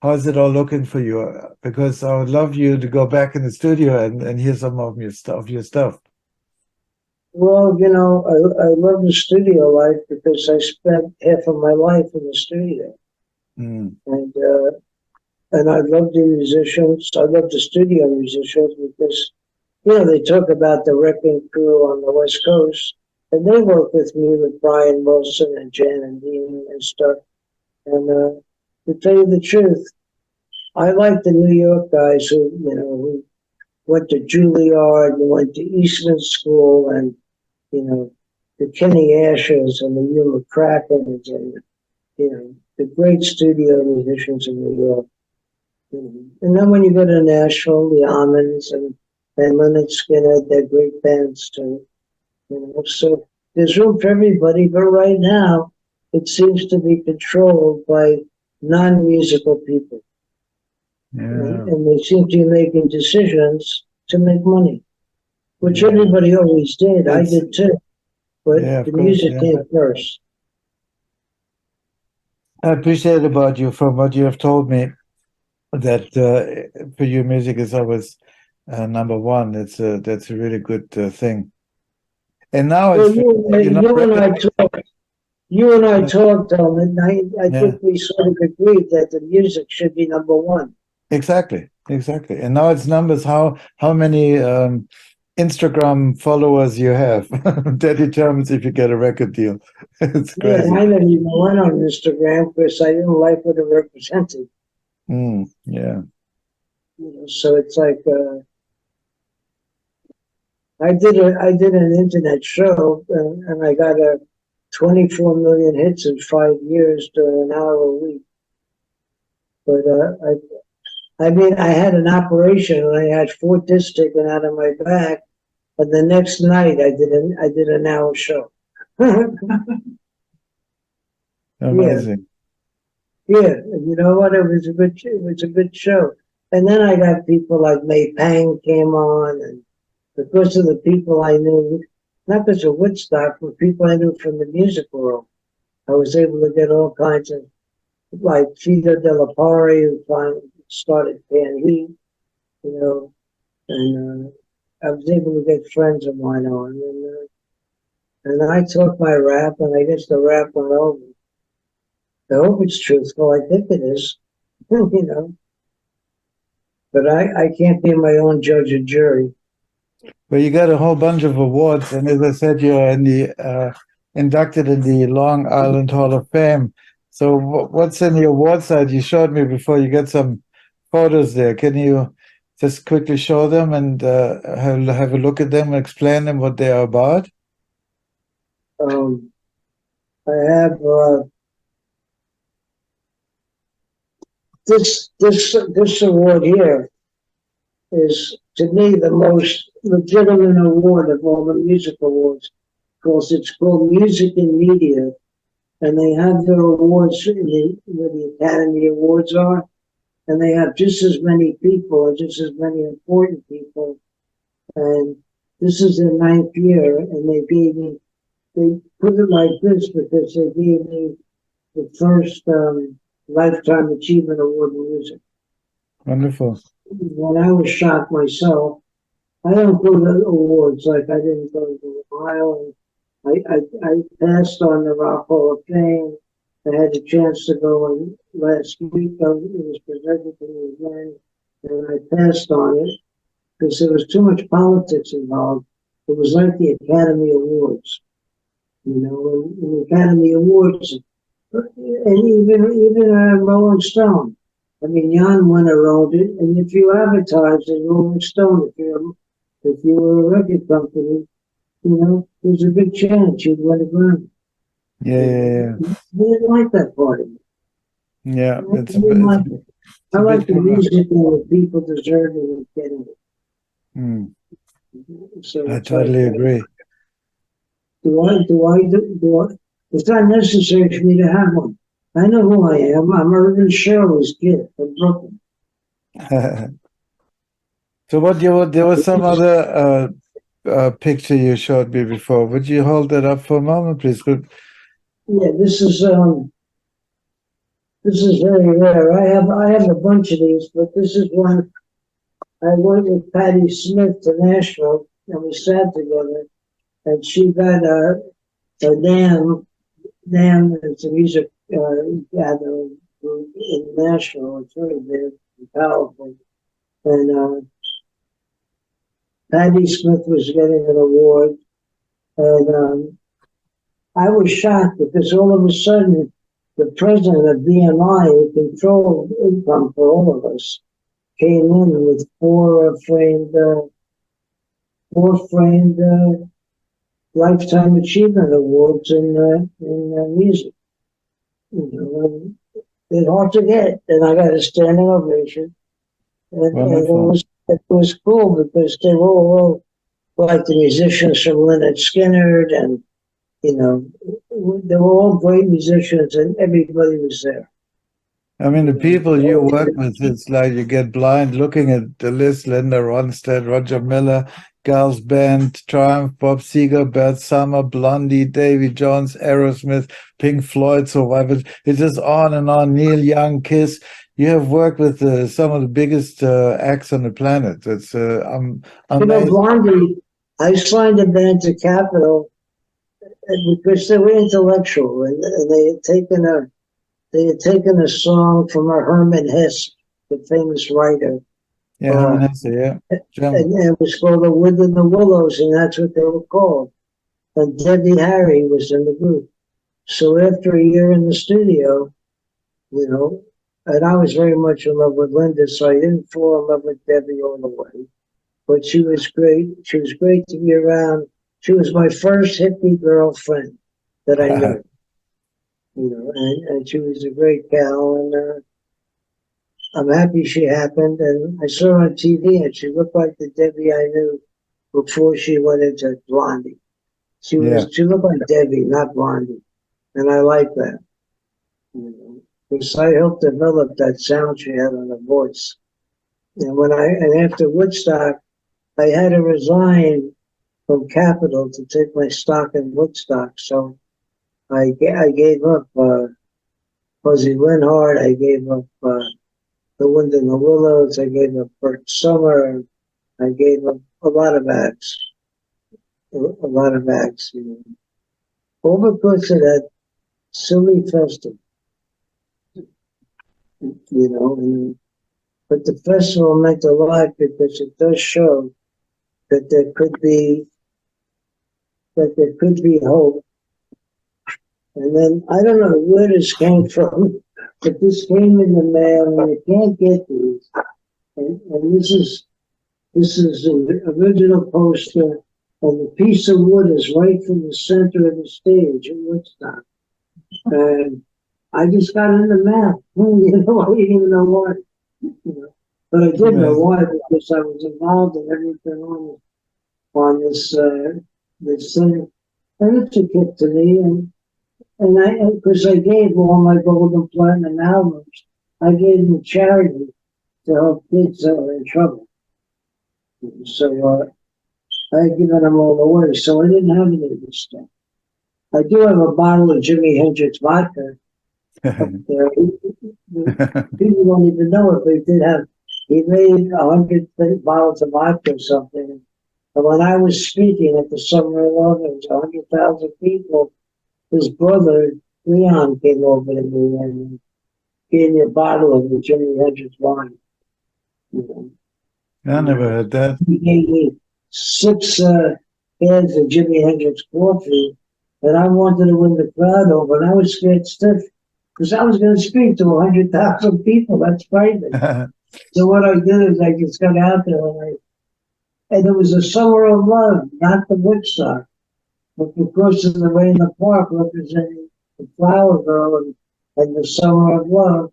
How's it all looking for you? Because I would love you to go back in the studio and hear some of your stuff. Well, you know, I love the studio life because I spent half of my life in the studio, Mm. and I love the musicians. I love the studio musicians because you know they talk about the wrecking crew on the West Coast, and they work with me with Brian Wilson and Jan and Dean and stuff. And to tell you the truth, I like the New York guys who went to Juilliard and went to Eastman School and the Kenny Ashers and the Hugh McCrackens and the great studio musicians in New York. And then when you go to Nashville, the Almonds and Leonard Skinner, they're great bands too. So there's room for everybody, but right now it seems to be controlled by non-musical people. Yeah. And they seem to be making decisions to make money, which everybody always did. I did too. But the music came first. I appreciate about you from what you have told me that for you music is always number one. That's a really good thing. And now well, it's you and I talked on it, and I think we sort of agreed that the music should be number one. Exactly. And now it's numbers. How many Instagram followers you have that determines if you get a record deal. It's crazy. Yeah, I never even went on Instagram because I didn't like what it represented. Yeah. So it's like I did an internet show and I got 24 million hits in 5 years during an hour a week. But I mean, I had an operation and I had 4 discs taken out of my back. But the next night, I did an hour show. Amazing. Yeah, and you know what? It was a good show. And then I got people like May Pang came on, and because of the people I knew, not because of Woodstock, but people I knew from the music world, I was able to get all kinds of like Fito Della Pari, who finally started Pan Heat, and I was able to get friends of mine on, and I talked my rap, and I guess the rap went over. I hope it's truthful. I think it is, But I can't be my own judge and jury. Well, you got a whole bunch of awards, and as I said, you're in the inducted in the Long Island Hall of Fame. So, what's in the award side? You showed me before. You got some photos there. Can you just quickly show them and have a look at them and explain them what they are about? I have this award here is to me the most legitimate award of all the music awards because it's called Music and Media, and they have their awards where the Academy Awards are, and they have just as many people and just as many important people. And this is their 9th year, and they put it like this because they gave me the first Lifetime Achievement Award in music. Wonderful. When I was shocked myself, I don't go to awards like I didn't go to the Ohio. I passed on the Rock Hall of Fame. I had the chance to go in last week. It was presented to me again, and I passed on it because there was too much politics involved. It was like the Academy Awards. In the Academy Awards, And even Rolling Stone. I mean, Jan went around it, and if you advertise in Rolling Stone, if you were a record company, you know, there's a big chance you'd win a Grammy. Yeah. They didn't like that part of it. Yeah, I didn't like it. I like the music where people deserving of getting it. Mm, So I it's totally like, agree. do I? It's not necessary for me to have one. I know who I am. I'm Irvin Shirley's kid from Brooklyn. So there was some other picture you showed me before. Would you hold that up for a moment, please? Good. Yeah, this is very rare. I have a bunch of these, but this is one. I went with Patti Smith to Nashville, and we sat together, and she got a NAMM. It's a music gathering group in Nashville. It's very big and powerful. And Patti Smith was getting an award, and I was shocked because all of a sudden the president of BMI, who controlled income for all of us, came in with four framed lifetime achievement awards in music. You know, they're hard to get, and I got a standing ovation. And it was cool because they were all like the musicians from Lynyrd Skynyrd, and you know, they were all great musicians, and everybody was there. I mean, the people you work with, it's like you get blind looking at the list: Linda Ronstadt, Roger Miller, Girls Band, Triumph, Bob Seger, Bert Summer, Blondie, Davy Jones, Aerosmith, Pink Floyd, Survivor. It's just on and on. Neil Young, Kiss. You have worked with some of the biggest acts on the planet. It's I'm You know, amazed. Blondie, I signed a band to Capitol because they were intellectual, and they had taken a song from a Herman Hesse, the famous writer. Yeah, Herman Hesse, yeah. And it was called The Wood and the Willows, and that's what they were called. And Debbie Harry was in the group. So after a year in the studio, you know, and I was very much in love with Linda, so I didn't fall in love with Debbie all the way. But she was great. She was great to be around. She was my first hippie girlfriend that I knew. You know, and she was a great gal, and I'm happy she happened. And I saw her on TV, and she looked like the Debbie I knew before she went into Blondie. She looked like Debbie, not Blondie, and I like that. You know, because I helped develop that sound she had on her voice. And after Woodstock, I had to resign from Capitol to take my stock in Woodstock. So I gave up Fuzzy Linhart. I gave up The Wind in the Willows. I gave up Bert Summer. I gave up a lot of acts. A lot of acts, you know. All because of that silly festival, you know. But the festival meant a lot because it does show that there could be hope. And then I don't know where this came from, but this came in the mail, and you can't get these. And this is the original poster, and the piece of wood is right from the center of the stage in Woodstock. And I just got it in the mail. You know, I didn't even know why. You know. But I did know why, because I was involved in everything on this thing. And it's a gift to me, because I gave all my gold and platinum albums, I gave them to charity to help kids that were in trouble. So I had given them all away, so I didn't have any of this stuff. I do have a bottle of Jimi Hendrix vodka up there. People don't even know it, but he made 100 bottles of vodka or something. And when I was speaking at the Summer of Love, it was 100,000 people. His brother, Leon, came over to me and gave me a bottle of the Jimi Hendrix wine. You know. I never heard that. He gave me 6 cans of Jimi Hendrix coffee, and I wanted to win the crowd over, and I was scared stiff because I was going to speak to 100,000 people. That's frightening. So what I did is I just got out there and it was a summer of love, not the Woodstock, but because of the way in the park representing the flower girl and the summer of love,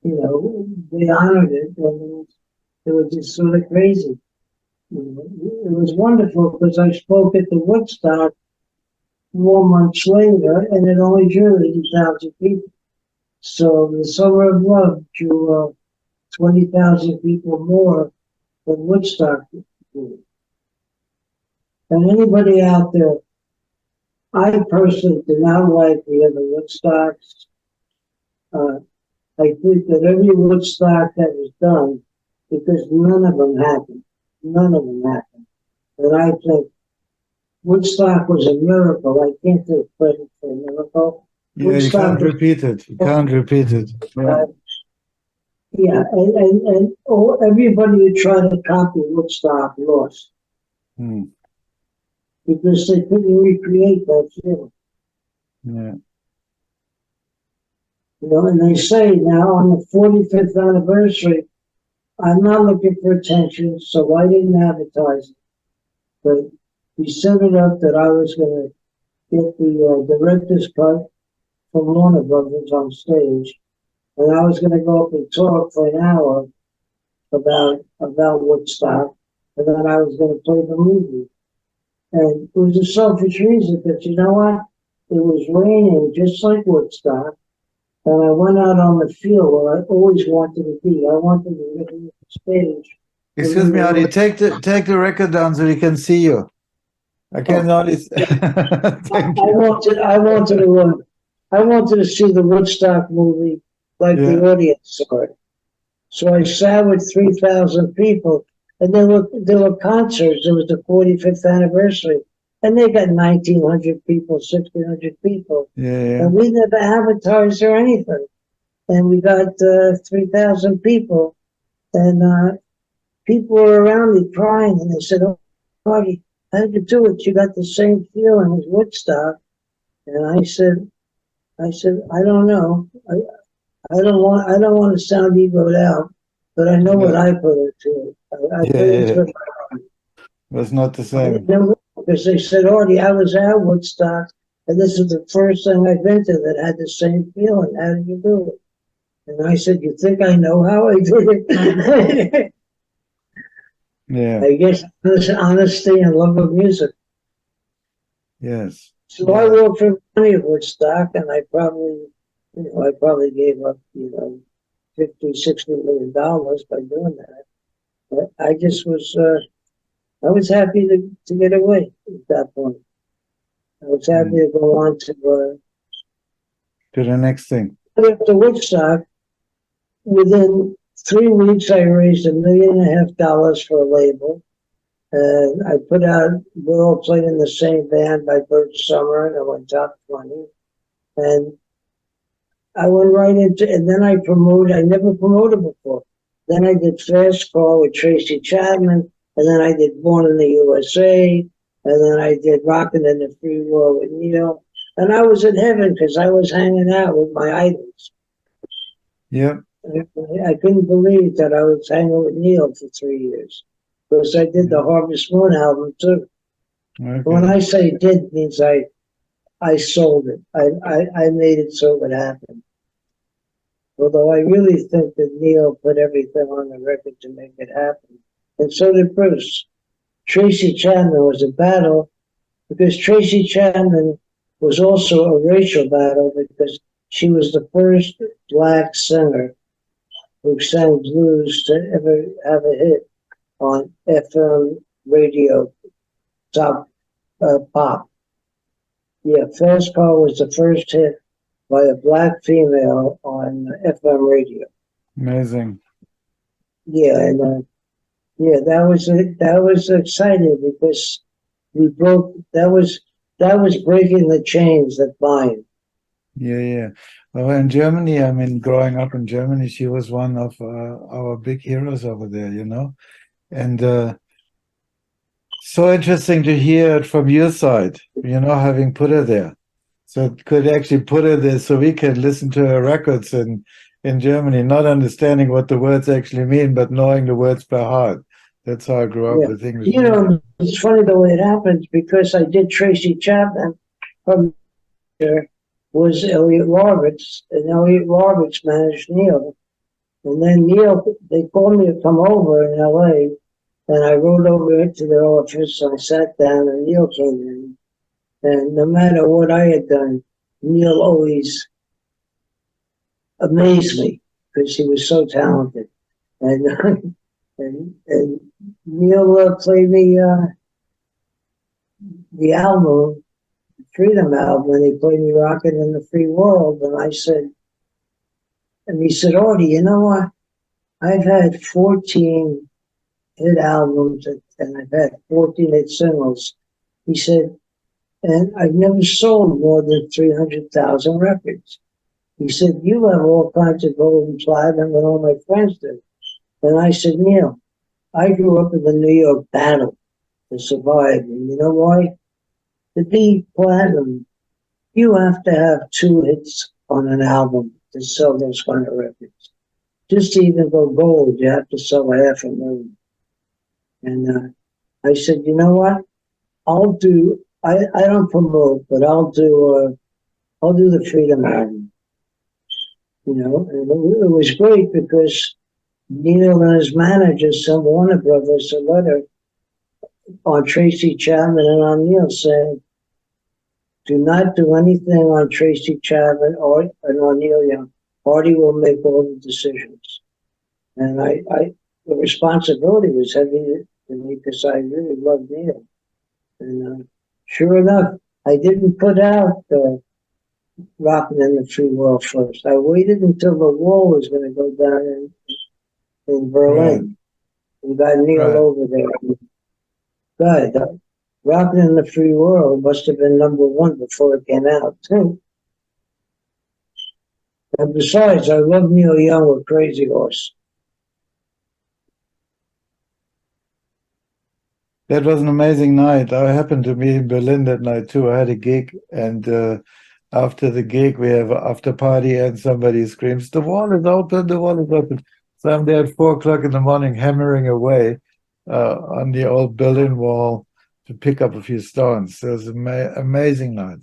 you know, they honored it, and it was just sort of crazy. You know, it was wonderful because I spoke at the Woodstock 4 months later, and it only drew 80,000 people. So the Summer of Love drew 20,000 people more than Woodstock did. And anybody out there, I personally do not like the other Woodstocks. I think that every Woodstock that was done, because none of them happened. None of them happened. And I think Woodstock was a miracle. I can't take credit for a miracle. Yeah, Woodstock you can't repeat it. You can't repeat it. Yeah. Yeah, and everybody who tried to copy Woodstock lost because they couldn't recreate that feeling. Yeah. You know, and they say now on the 45th anniversary, I'm not looking for attention, so I didn't advertise it. But we set it up that I was going to get the director's cut from Warner Brothers on stage, and I was going to go up and talk for an hour about Woodstock, and then I was going to play the movie. And it was a selfish reason, but you know what? It was raining just like Woodstock, and I went out on the field where I always wanted to be. I wanted to get on the stage. Excuse me, Artie, take the record down so we can see you. I can only. Thank you. I wanted to see the Woodstock movie like the audience saw it. So I sat with 3,000 people, and there were concerts. It was the 45th anniversary, and they got 1,900 people, 1,600 people, and we never advertised or anything. And we got 3,000 people, and people were around me crying, and they said, "Oh, Artie, how did you do it? You got the same feeling as Woodstock." And I said, I don't know. I don't want to sound egoed out, but I know what I put into it. I put into it. That's not the same. Because they said, Artie, I was at Woodstock, and this is the first thing I've been to that had the same feeling. How did you do it? And I said, you think I know how I did it? Yeah. I guess honesty and love of music. Yes. So I worked for money at Woodstock, and I probably gave up, $50, $60 million by doing that. But I just was, I was happy to get away at that point. I was happy to go on to the next thing. After Woodstock, within 3 weeks, I raised $1.5 million for a label. And I put out, we're all playing in the same band by Burt Summer, and I went top 20. And I went right into, and then I never promoted before. Then I did Fast Car with Tracy Chapman, and then I did Born in the USA, and then I did Rockin' in the Free World with Neil. And I was in heaven because I was hanging out with my idols. Yeah. I couldn't believe that I was hanging with Neil for 3 years. Because I did the Harvest Moon album too. Okay. When I say did, it means I sold it. I made it so it would happen. Although I really think that Neil put everything on the record to make it happen. And so did Bruce. Tracy Chapman was a battle because Tracy Chapman was also a racial battle because she was the first Black singer who sang blues to ever have a hit on FM radio, top pop. Yeah, Fast Car was the first hit by a Black female on FM radio. Amazing. Yeah, and that was exciting because we broke. That was breaking the chains that bind. Yeah. Well, in Germany, I mean, growing up in Germany, she was one of our big heroes over there, And so interesting to hear it from your side, having put her there. So it could actually put her there so we can listen to her records in Germany, not understanding what the words actually mean, but knowing the words by heart. That's how I grew up Yeah. with English You music. know, it's funny the way it happens because I did Tracy Chapman from there was Elliot Roberts, and Elliot Roberts managed Neil. And then Neil, they called me to come over in LA, and I rode over into their office. I sat down, and Neil came in. And no matter what I had done, Neil always amazed me because he was so talented. And and Neil played me the album, Freedom album, and he played me Rockin' in the Free World. And I said, and he said, Artie, you know what? I've had 14 hit albums and I've had 14 hit singles. He said, and I've never sold more than 300,000 records. He said, you have all kinds of gold and platinum and all my friends do. And I said, Neil, I grew up in the New York battle to survive. And you know why? To be platinum, you have to have 2 hits on an album to sell those kind of records. Just to even go gold, you have to sell 500,000. And I said, you know what? I don't promote, but I'll do the Freedom album. You know, and it was great because Neil and his manager sent Warner Brothers a letter on Tracy Chapman and on Neil saying, do not do anything on Tracy Chapman or on Neil Young. Artie will make all the decisions. And the responsibility was heavy to me because I really loved Neil. And sure enough, I didn't put out Rockin' in the Free World first. I waited until the wall was going to go down in Berlin. Right. And got Neil over there. God, Rockin' in the Free World must have been #1 before it came out, too. And besides, I love Neil Young with Crazy Horse. That was an amazing night. I happened to be in Berlin that night too. I had a gig, and after the gig, we have an after party, and somebody screams, "The wall is open! The wall is open!" So I'm there at 4 o'clock in the morning, hammering away on the old Berlin wall to pick up a few stones. So it was an amazing night.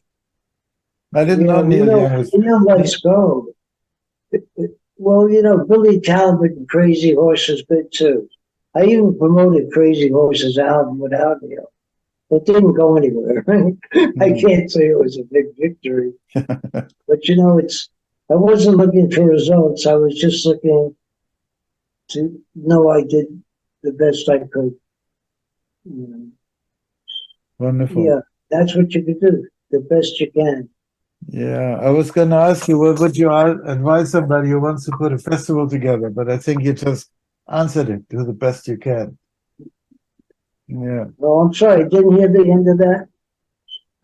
I didn't know Neil Young was. Let's go. Well, Billy Talbot and Crazy Horse is good too. I even promoted Crazy Horse's album without Neil. It didn't go anywhere. I can't say it was a big victory. But I wasn't looking for results. I was just looking to know I did the best I could. Wonderful. Yeah, that's what you could do, the best you can. Yeah, I was going to ask you, what would you advise somebody who wants to put a festival together? But I think you just answered it. Do the best you can. Yeah. Oh, I'm sorry, I didn't hear the end of that.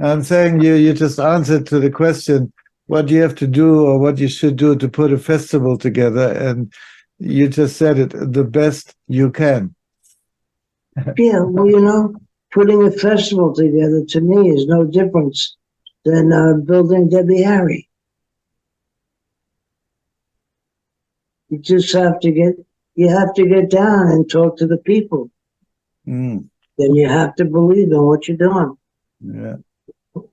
I'm saying you just answered to the question, what do you have to do or what you should do to put a festival together? And you just said it, the best you can. Yeah, well, putting a festival together to me is no difference than building Debbie Harry. You just have to get down and talk to the people. Mm. Then you have to believe in what you're doing. Yeah.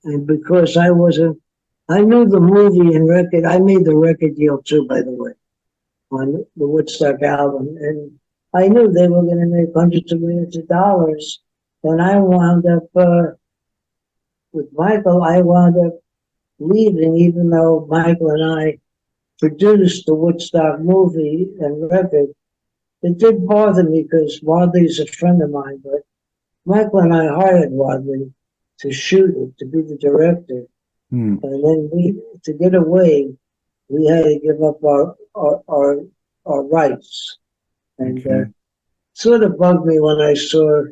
And because I knew the movie and record, I made the record deal too, by the way, on the Woodstock album. And I knew they were going to make hundreds of millions of dollars. And I wound up, with Michael, I wound up leaving, even though Michael and I produced the Woodstock movie and record. It did bother me because Wadley's a friend of mine, but Michael and I hired Wadley to shoot it, to be the director. And then to get away, we had to give up our rights. And sort of bugged me when I saw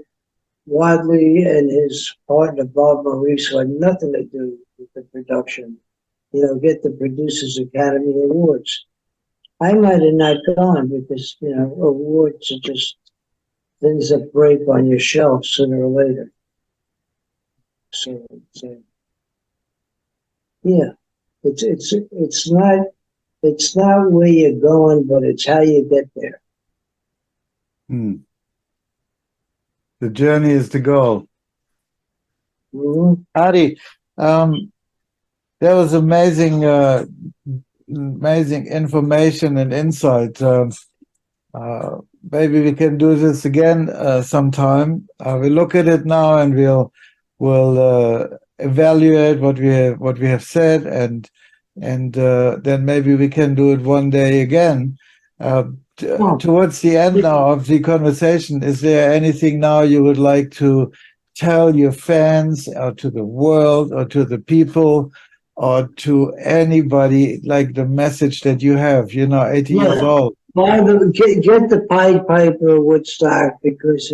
Wadley and his partner, Bob Maurice, who had nothing to do with the production, get the Producers Academy Awards. I might have not gone because, awards are just things that break on your shelf sooner or later. So Yeah, it's not where you're going, but it's how you get there. Hmm. The journey is the goal. Mhm. Artie, that was amazing, amazing information and insight. Maybe we can do this again sometime. We'll look at it now and we'll evaluate what we have said and then maybe we can do it one day again. Oh, Towards the end now of the conversation, is there anything now you would like to tell your fans or to the world or to the people or to anybody, like the message that you have? You're now 80 years yeah. old. Get the Pied Piper of Woodstock, because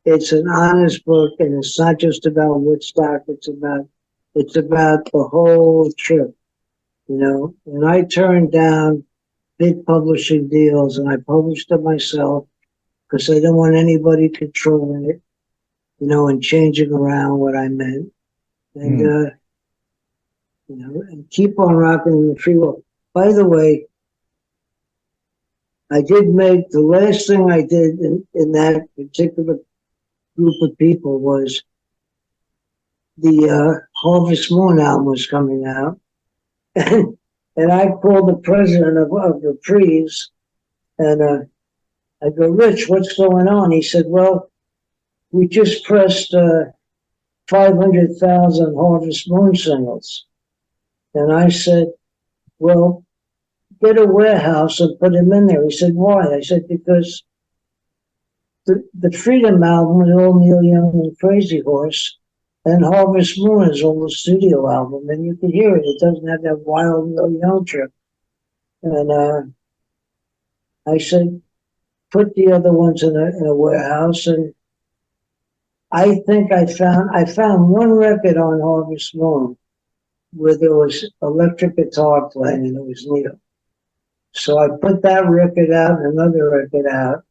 it's an honest book, and it's not just about Woodstock. It's about the whole trip. You know, and I turned down big publishing deals, and I published it myself because I don't want anybody controlling it, you know, and changing around what I meant. And you know, and keep on rocking in the free world. By the way, I did make the last thing I did in that particular group of people was the Harvest Moon album was coming out. And I called the president of Reprise, and I go, Rich, what's going on? He said, well, we just pressed 500,000 Harvest Moon singles. And I said, well, get a warehouse and put them in there. He said, why? I said, because the Freedom album was all Neil Young and Crazy Horse, and Harvest Moon is all the studio album, and you can hear it. It doesn't have that wild Neil Young trip. And I said, put the other ones in a warehouse, and I think I found one record on Harvest Moon where there was electric guitar playing, and it was Neil. So I put that record out, and another record out,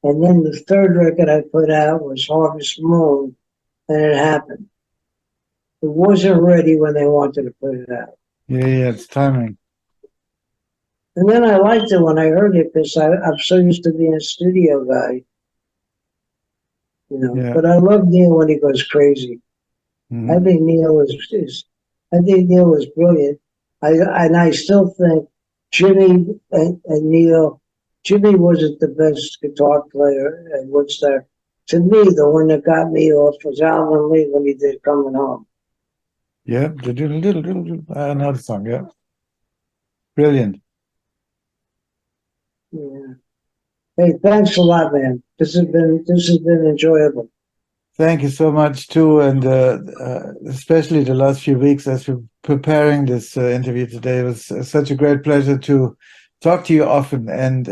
and then the third record I put out was Harvest Moon, and it happened. It wasn't ready when they wanted to put it out. Yeah, it's timing. And then I liked it when I heard it, because I'm so used to being a studio guy, you know. Yeah. But I love Neil when he goes crazy. Mhm. I think Neil was brilliant. I still think Jimmy and Neil. Jimmy wasn't the best guitar player at Woodstock. To me, the one that got me off was Alvin Lee when he did Coming Home. Yeah, another song. Yeah, brilliant. Yeah. Hey, thanks a lot, man. This has been enjoyable. Thank you so much too, and especially the last few weeks as we're preparing this interview today. It was such a great pleasure to talk to you often and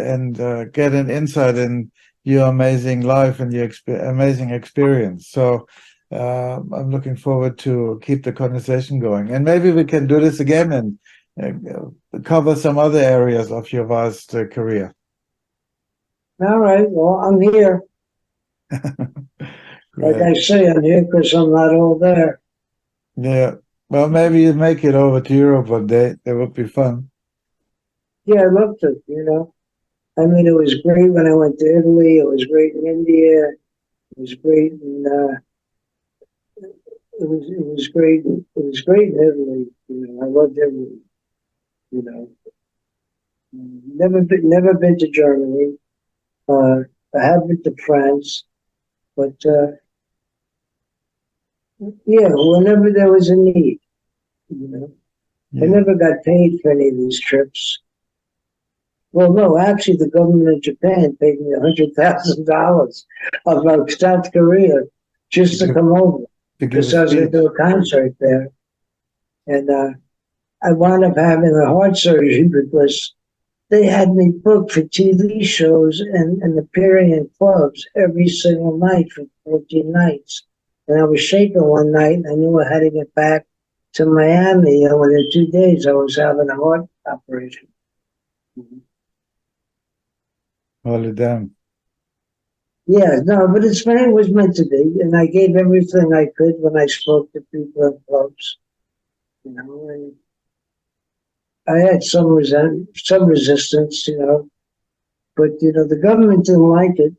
get an insight in your amazing life and your amazing experience. So I'm looking forward to keep the conversation going, and maybe we can do this again and cover some other areas of your vast career. All right. Well, I'm here. Like I Great. say, I'm here because I'm not all there. Yeah. Well, maybe you make it over to Europe one day. That would be fun. Yeah, I loved it, you know. I mean, it was great when I went to Italy. It was great in India. It was great in it was great. It was great in Italy. You know, I loved Italy. You know, never been to Germany. Uh, I have been to France, but yeah, whenever there was a need, you know, I Yeah. never got paid for any of these trips. Well, no, actually, the government of Japan paid me $100,000 of South Korea To just to give come over, to give because a I was going to speech. do a concert there. And I wound up having a heart surgery because they had me booked for TV shows and appearing in clubs every single night for 14 nights. And I was shaking one night, and I knew I had to get back to Miami. And within 2 days, I was having a heart operation. Holy damn. Yeah, no, but it was meant to be. And I gave everything I could when I spoke to people in clubs, you know, and I had some resistance, but the government didn't like it.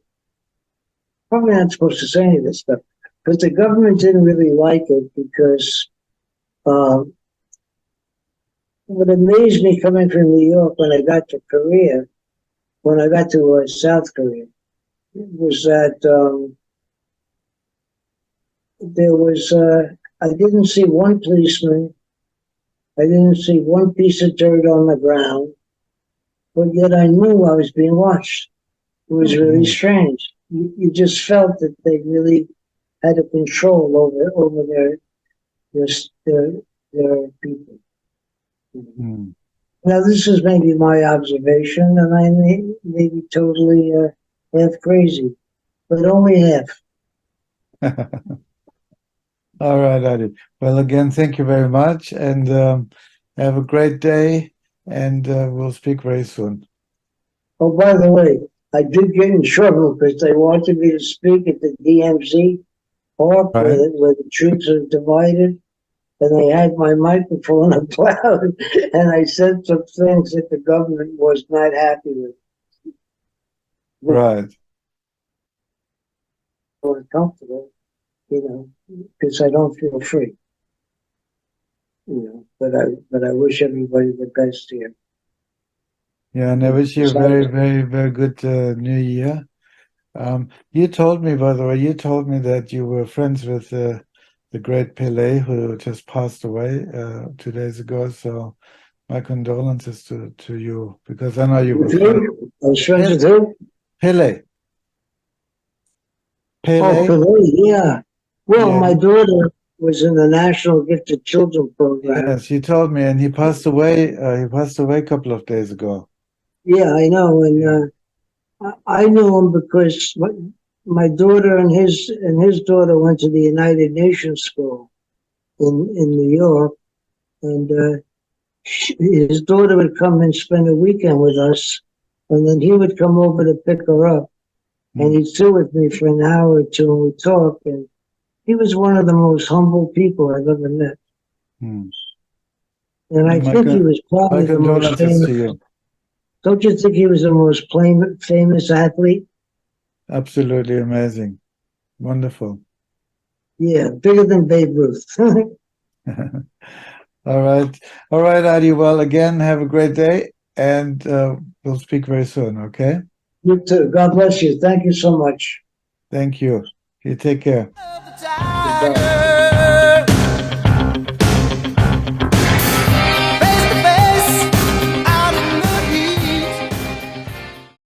Probably not supposed to say any of this stuff, but the government didn't really like it because what amazed me coming from New York when I got to Korea, when I got to South Korea, was that I didn't see one policeman, I didn't see one piece of dirt on the ground, but yet I knew I was being watched. It was really strange. You just felt that they really had a control over their people. Now, this is maybe my observation, and I may be totally half crazy, but only half. All right, Artie. Well, again, thank you very much, and have a great day, and we'll speak very soon. Oh, by the way, I did get in trouble because they wanted me to speak at the DMZ park Right. where the troops are divided, and they had my microphone unplowed, and I said some things that the government was not happy with. Right. Or comfortable, because I don't feel free. But I wish everybody the best here. Yeah, and I wish you a very, very, very good New Year. You told me, by the way, that you were friends with the great Pele, who just passed away 2 days ago. So my condolences to you, because I know you were friends. I was friends with who? Pele. Oh, Pele, yeah. Well, Yeah. my daughter was in the National Gifted Children program. Yes, you told me, and he passed away. He passed away a couple of days ago. Yeah, I know, and I knew him because my daughter and his daughter went to the United Nations School in New York, and his daughter would come and spend a weekend with us, and then he would come over to pick her up, and he'd sit with me for an hour or two, and we'd talk, and he was one of the most humble people I've ever met. And I think he was probably the most famous. To you. Don't you think he was the most famous athlete? Absolutely amazing. Wonderful. Yeah, bigger than Babe Ruth. All right. All right, Artie. Well, again, have a great day, and we'll speak very soon, okay? You too. God bless you. Thank you so much. Thank you. You take care. Goodbye.